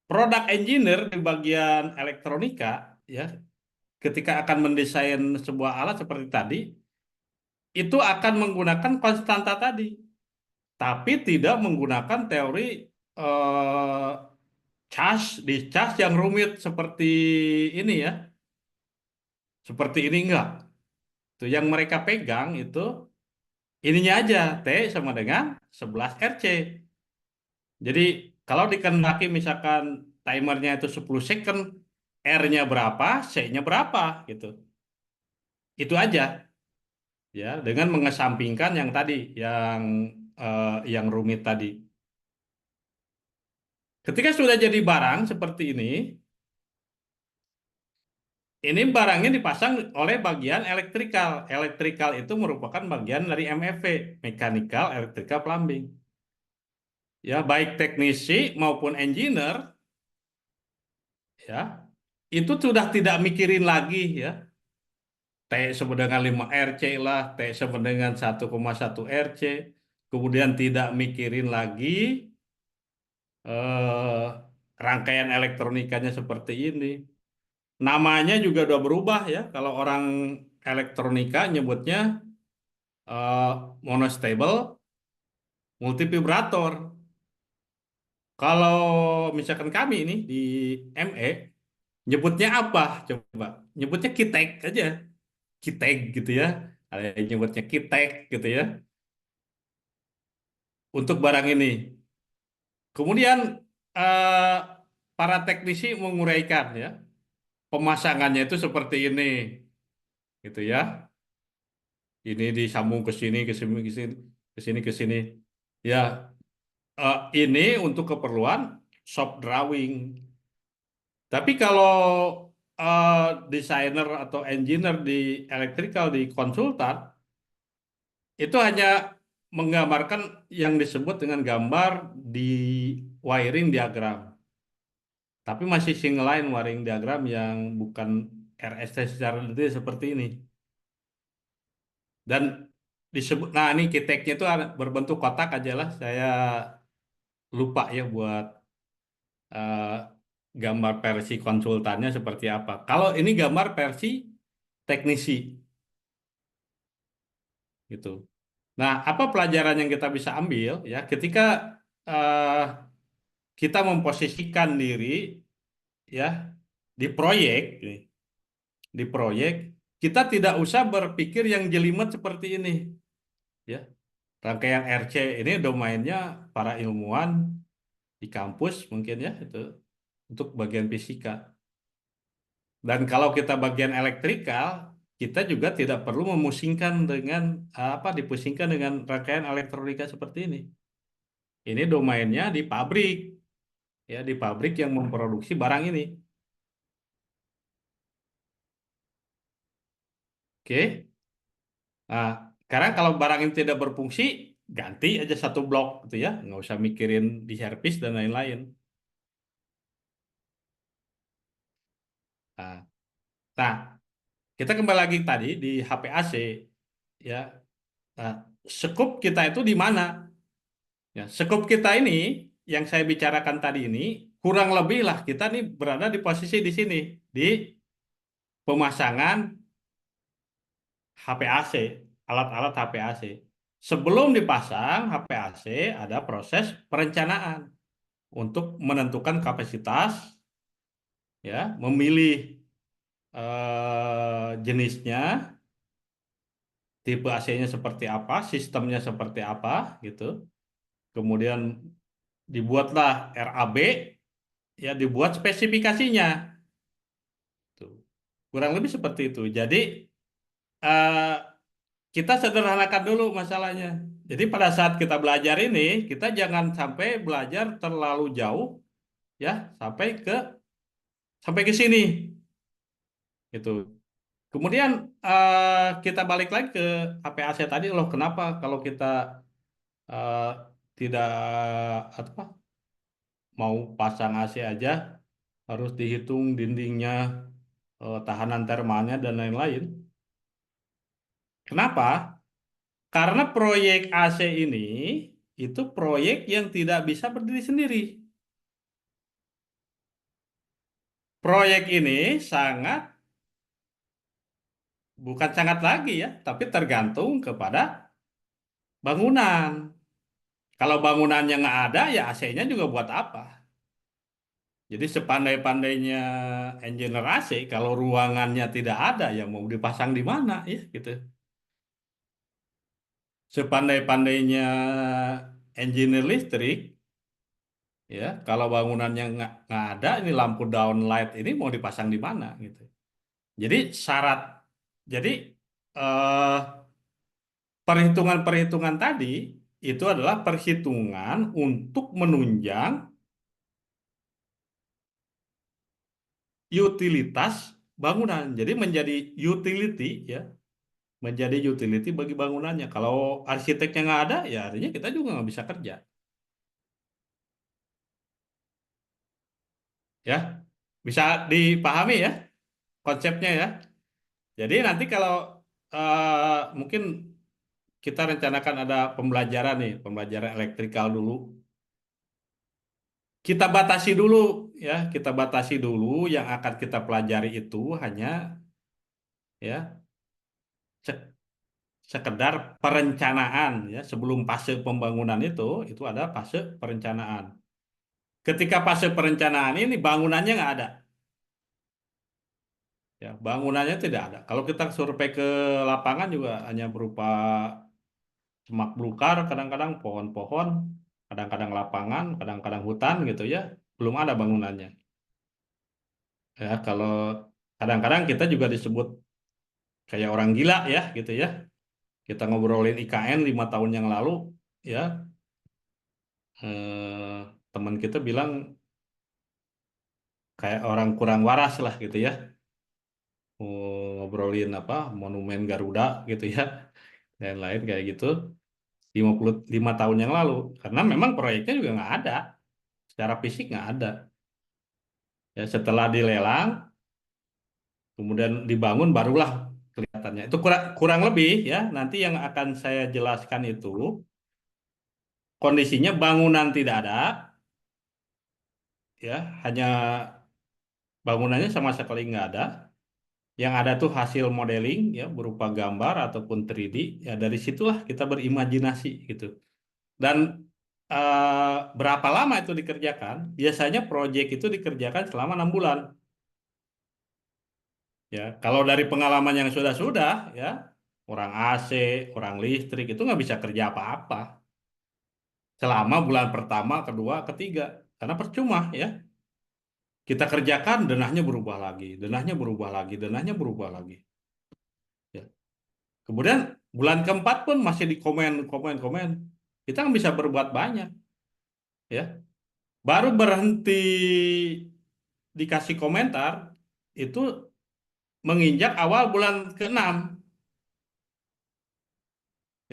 product engineer di bagian elektronika ya, ketika akan mendesain sebuah alat seperti tadi, itu akan menggunakan konstanta tadi, tapi tidak menggunakan teori eh, discharge yang rumit seperti ini ya. Seperti ini enggak. Tuh yang mereka pegang itu ininya aja T sama dengan 11 RC. Jadi kalau dikehendaki misalkan timernya itu 10 second, R-nya berapa, C-nya berapa gitu. Itu aja ya, dengan mengesampingkan yang tadi yang rumit tadi. Ketika sudah jadi barang seperti ini barangnya dipasang oleh bagian elektrikal. Elektrikal itu merupakan bagian dari MFP, Mechanical Electrical Plumbing. Ya, baik teknisi maupun engineer ya, itu sudah tidak mikirin lagi ya. T sama dengan 5 RC lah, T sama dengan 1,1 RC. Kemudian tidak mikirin lagi eh, rangkaian elektronikanya seperti ini. Namanya juga udah berubah ya. Kalau orang elektronika nyebutnya eh, monostable multivibrator. Kalau misalkan kami ini di ME nyebutnya apa? Coba. Nyebutnya Kitek aja. Kitek gitu ya. Ada yang nyebutnya Kitek gitu ya. Untuk barang ini. Kemudian eh, para teknisi menguraikan ya. Pemasangannya itu seperti ini. Gitu ya. Ini disambung ke sini, ke sini, ke sini, ke sini, ke sini. Ya, ini untuk keperluan shop drawing. Tapi kalau eh, desainer atau engineer di electrical di konsultan itu hanya menggambarkan yang disebut dengan gambar di wiring diagram. Tapi masih single line wiring diagram yang bukan RST secara detail seperti ini. Dan disebut, nah ini kiteknya itu berbentuk kotak aja lah. Saya lupa ya buat eh, gambar versi konsultannya seperti apa. Kalau ini gambar versi teknisi gitu. Nah, apa pelajaran yang kita bisa ambil ya ketika eh, kita memposisikan diri ya di proyek, di proyek kita tidak usah berpikir yang jelimet seperti ini ya. Rangkaian RC ini domainnya para ilmuwan di kampus mungkin ya itu untuk bagian fisika. Dan kalau kita bagian elektrikal, kita juga tidak perlu memusingkan dengan dipusingkan dengan rangkaian elektronika seperti ini. Ini domainnya di pabrik, ya di pabrik yang memproduksi barang ini. Oke. Nah, sekarang kalau barang ini tidak berfungsi, ganti aja satu blok gitu ya, nggak usah mikirin di servis dan lain-lain. Nah, nah, kita kembali lagi tadi di HPAC, ya. Nah, scope kita itu di mana? Ya, scope kita ini yang saya bicarakan tadi ini kurang lebih lah kita nih berada di posisi di sini di pemasangan HPAC, alat-alat HPAC. Sebelum dipasang HPAC ada proses perencanaan untuk menentukan kapasitas, ya, memilih jenisnya, tipe AC-nya seperti apa, sistemnya seperti apa, gitu. Kemudian dibuatlah RAB, ya dibuat spesifikasinya. Tuh. Kurang lebih seperti itu. Jadi eh, kita sederhanakan dulu masalahnya. Jadi pada saat kita belajar ini, kita jangan sampai belajar terlalu jauh, ya, sampai ke sini, gitu. Kemudian kita balik lagi ke HPAC tadi loh. Kenapa kalau kita eh, tidak apa mau pasang AC aja harus dihitung dindingnya, tahanan termalnya dan lain-lain. Kenapa? Karena proyek AC ini itu proyek yang tidak bisa berdiri sendiri. Proyek ini sangat, bukan sangat lagi ya, tapi tergantung kepada bangunan. Kalau bangunannya nggak ada, ya AC-nya juga buat apa? Jadi sepandai-pandainya engineer AC, kalau ruangannya tidak ada, ya mau dipasang di mana ya gitu. Sepandai-pandainya engineer listrik, ya kalau bangunannya nggak ada, ini lampu downlight ini mau dipasang di mana gitu. Jadi syarat, jadi eh, perhitungan-perhitungan tadi itu adalah perhitungan untuk menunjang utilitas bangunan. Jadi menjadi utility ya, menjadi utility bagi bangunannya. Kalau arsiteknya nggak ada, ya artinya kita juga nggak bisa kerja. Ya, bisa dipahami ya konsepnya ya. Jadi nanti kalau mungkin kita rencanakan ada pembelajaran nih, pembelajaran elektrikal dulu. Kita batasi dulu ya, kita batasi dulu yang akan kita pelajari itu hanya ya se- sekedar perencanaan ya. Sebelum fase pembangunan itu ada fase perencanaan. Ketika fase perencanaan ini bangunannya nggak ada. Ya, bangunannya tidak ada. Kalau kita survei ke lapangan juga hanya berupa semak belukar, kadang-kadang pohon-pohon, kadang-kadang lapangan, kadang-kadang hutan gitu ya. Belum ada bangunannya. Ya, kalau kadang-kadang kita juga disebut kayak orang gila ya gitu ya. Kita ngobrolin IKN 5 tahun yang lalu ya, teman kita bilang kayak orang kurang waras lah gitu ya. Ngobrolin apa Monumen Garuda gitu ya dan lain kayak gitu. 55 tahun yang lalu. Karena memang proyeknya juga nggak ada. Secara fisik nggak ada. Ya, setelah dilelang, kemudian dibangun, barulah kelihatannya. Itu kurang lebih ya. Nanti yang akan saya jelaskan itu kondisinya bangunan tidak ada, ya hanya bangunannya sama sekali nggak ada. Yang ada tuh hasil modeling ya berupa gambar ataupun 3D. Ya dari situlah kita berimajinasi gitu. Dan berapa lama itu dikerjakan? Biasanya proyek itu dikerjakan selama 6 bulan. Ya, kalau dari pengalaman yang sudah-sudah, ya orang AC, orang listrik itu nggak bisa kerja apa-apa selama bulan pertama, kedua, ketiga, karena percuma ya. Kita kerjakan, denahnya berubah lagi, denahnya berubah lagi, denahnya berubah lagi. Ya. Kemudian bulan keempat pun masih di komen, komen, komen. Kita nggak bisa berbuat banyak, ya. Baru berhenti dikasih komentar itu menginjak awal bulan ke-6,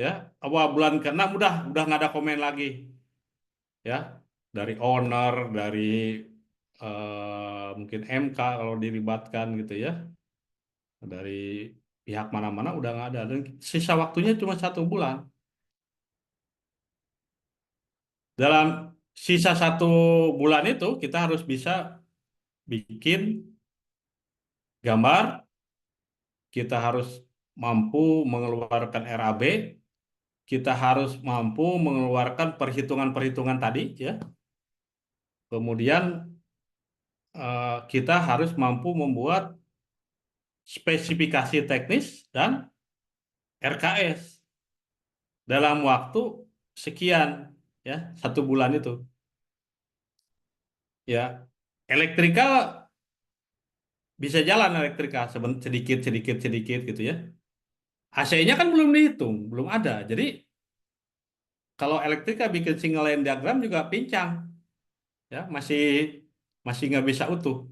ya. Awal bulan ke-6 udah nggak ada komen lagi, ya. Dari owner, dari mungkin MK kalau dilibatkan gitu ya, dari pihak mana-mana udah nggak ada dan sisa waktunya cuma 1 bulan. Dalam sisa 1 bulan itu kita harus bisa bikin gambar, kita harus mampu mengeluarkan RAB, kita harus mampu mengeluarkan perhitungan-perhitungan tadi ya. Kemudian kita harus mampu membuat spesifikasi teknis dan RKS dalam waktu sekian ya 1 bulan itu ya. Elektrikal bisa jalan, elektrikal sedikit sedikit sedikit gitu ya. AC-nya kan belum dihitung, belum ada. Jadi kalau elektrika bikin single line diagram juga pincang, ya masih masih nggak bisa utuh.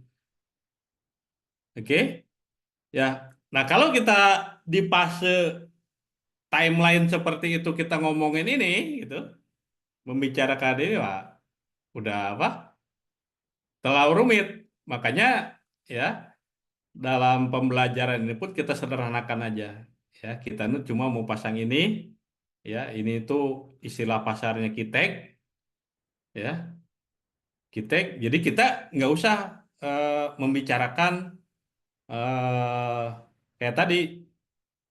Oke, ya. Nah kalau kita di fase timeline seperti itu kita ngomongin ini, gitu, membicarakan ini, wah, udah apa? Terlalu rumit. Makanya ya dalam pembelajaran ini pun kita sederhanakan aja. Ya kita ini cuma mau pasang ini, ya ini tuh istilah pasarnya kitek, ya kitek. Jadi kita nggak usah membicarakan kayak tadi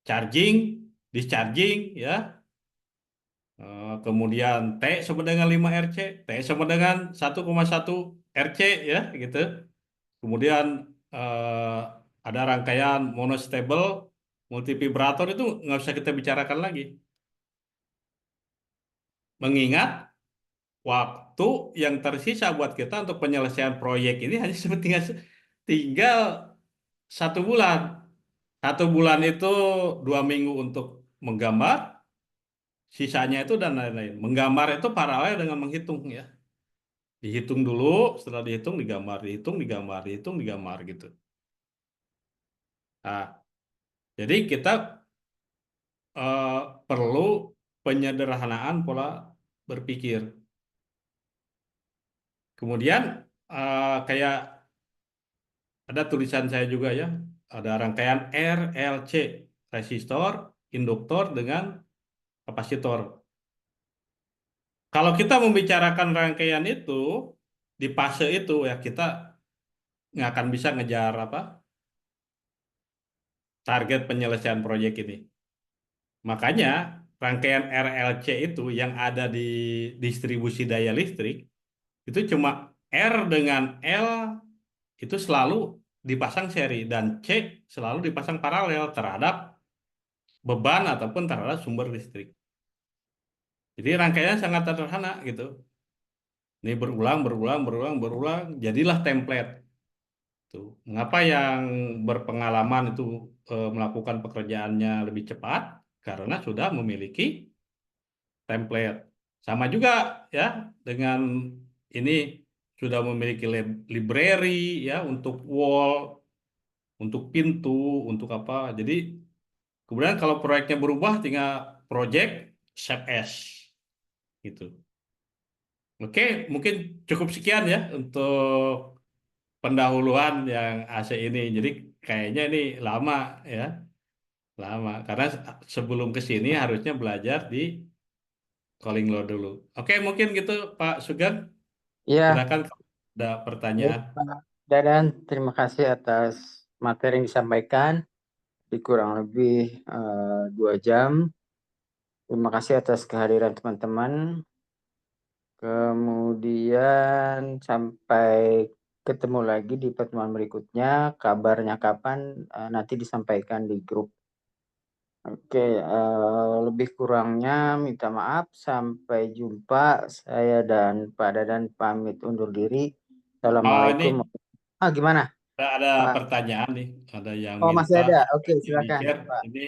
charging, discharging, ya. Kemudian T sama dengan 5 RC, T sama dengan 1,1 RC, ya gitu. Kemudian eh, ada rangkaian monostable, multivibrator itu nggak usah kita bicarakan lagi. Mengingat waktu yang tersisa buat kita untuk penyelesaian proyek ini hanya tinggal, tinggal 1 bulan. 1 bulan itu 2 minggu untuk menggambar, sisanya itu dan lain-lain. Menggambar itu paralel dengan menghitung ya. Dihitung dulu, setelah dihitung digambar, dihitung, digambar, dihitung, digambar gitu. Nah, jadi kita eh, perlu penyederhanaan pola berpikir. Kemudian kayak ada tulisan saya juga ya, ada rangkaian RLC, resistor, induktor dengan kapasitor. Kalau kita membicarakan rangkaian itu di fase itu ya kita nggak akan bisa ngejar apa target penyelesaian proyek ini. Makanya rangkaian RLC itu yang ada di distribusi daya listrik itu cuma R dengan L itu selalu dipasang seri dan C selalu dipasang paralel terhadap beban ataupun terhadap sumber listrik. Jadi rangkaian sangat sederhana gitu. Ini berulang, berulang, berulang, berulang, jadilah template. Tuh. Mengapa yang berpengalaman itu melakukan pekerjaannya lebih cepat? Karena sudah memiliki template. Sama juga ya dengan ini sudah memiliki library ya untuk wall, untuk pintu, untuk apa. Jadi kemudian kalau proyeknya berubah tinggal project save as gitu. Oke, mungkin cukup sekian ya untuk pendahuluan yang AC ini. Jadi kayaknya ini lama ya, lama. Karena sebelum ke sini harusnya belajar di calling load dulu. Oke, mungkin gitu Pak Sugeng. Ya, Silakan kalau ada baik, pertanyaan. Pak Dadan, terima kasih atas materi yang disampaikan di kurang lebih 2 jam. Terima kasih atas kehadiran teman-teman. Kemudian sampai ketemu lagi di pertemuan berikutnya. Kabarnya kapan nanti disampaikan di grup. Oke, lebih kurangnya minta maaf. Sampai jumpa. Saya dan Pak Dadan pamit undur diri. Oh, Assalamualaikum. ini Gimana, ada Pak? pertanyaan nih. Ada yang Oh, masih minta ada. Oke, software-nya silakan, di-share. Pak. Ini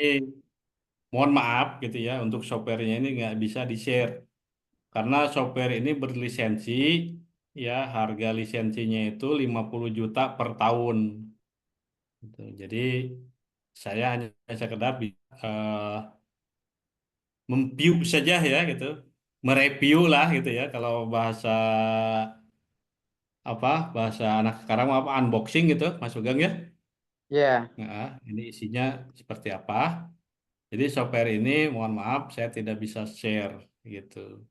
mohon maaf gitu ya, untuk softwarenya ini nggak bisa di-share. Karena software ini berlisensi, ya harga lisensinya itu 50 juta per tahun. Gitu. Jadi saya hanya sekedar memview saja ya gitu, mereview lah gitu ya. Kalau bahasa apa, bahasa anak sekarang apa, unboxing gitu, Mas Sugeng ya. Ya, Nah, ini isinya seperti apa. Jadi software ini mohon maaf saya tidak bisa share gitu.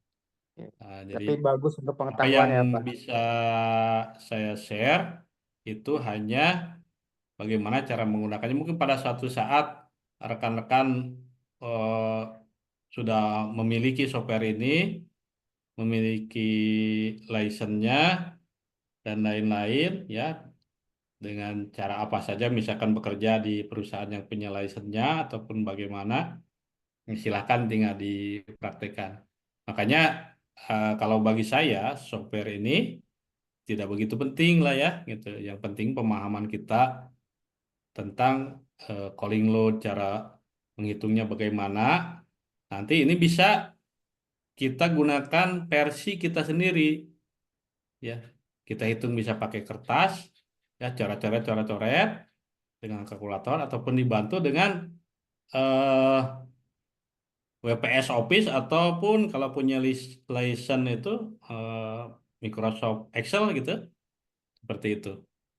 Nah, jadi tapi bagus untuk apa pengetahuan yang ya, Pak. bisa saya share itu hanya bagaimana cara menggunakannya. Mungkin pada suatu saat rekan-rekan eh, sudah memiliki software ini, memiliki license-nya dan lain-lain ya, dengan cara apa saja misalkan bekerja di perusahaan yang punya license-nya ataupun bagaimana, silahkan tinggal dipraktekkan. Makanya kalau bagi saya software ini tidak begitu penting lah ya gitu. Yang penting pemahaman kita tentang calling load, cara menghitungnya bagaimana. Nanti ini bisa kita gunakan versi kita sendiri ya. Kita hitung bisa pakai kertas ya, coret-coret dengan kalkulator ataupun dibantu dengan eh, WPS Office ataupun kalau punya license itu eh, Microsoft Excel gitu, seperti itu.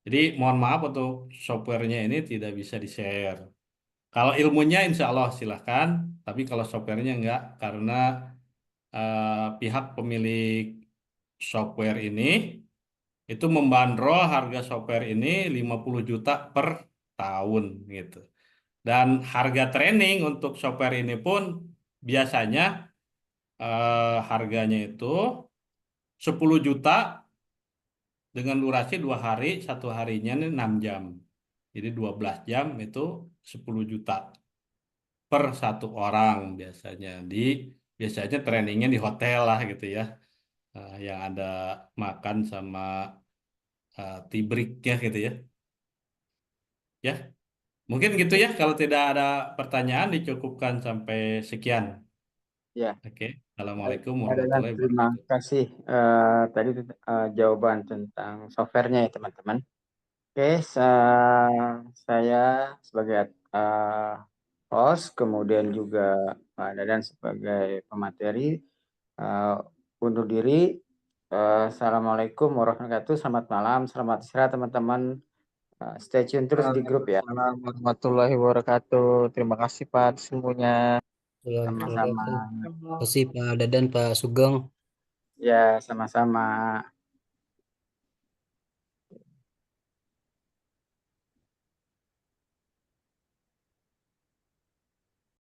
Jadi mohon maaf untuk softwarenya ini tidak bisa di-share. Kalau ilmunya insya Allah silahkan, tapi kalau softwarenya enggak, karena pihak pemilik software ini itu membandrol harga software ini 50 juta per tahun gitu. Dan harga training untuk software ini pun biasanya harganya itu 10 juta dengan durasi 2 hari, satu harinya ini 6 jam. Jadi 12 jam itu 10 juta per satu orang biasanya. Biasanya trainingnya di hotel lah gitu ya. Yang ada makan sama tea break-nya gitu ya. Ya, mungkin gitu ya. Kalau tidak ada pertanyaan dicukupkan sampai sekian. Ya, Oke. baik. Assalamualaikum Pak Dadan, warahmatullahi terima wabarakatuh. kasih tadi jawaban tentang softwarenya ya, teman-teman. Oke, saya sebagai eh, host, kemudian juga Pak Dadan sebagai pemateri, eh, undur diri. Assalamualaikum warahmatullahi wabarakatuh. Selamat malam, selamat istirahat teman-teman. Stay tune terus di grup ya. Waalaikumsalam warahmatullahi wabarakatuh. Terima kasih Pak semuanya. Sama-sama. Terima kasih Pak Dadan, Pak Sugeng. Ya, sama-sama.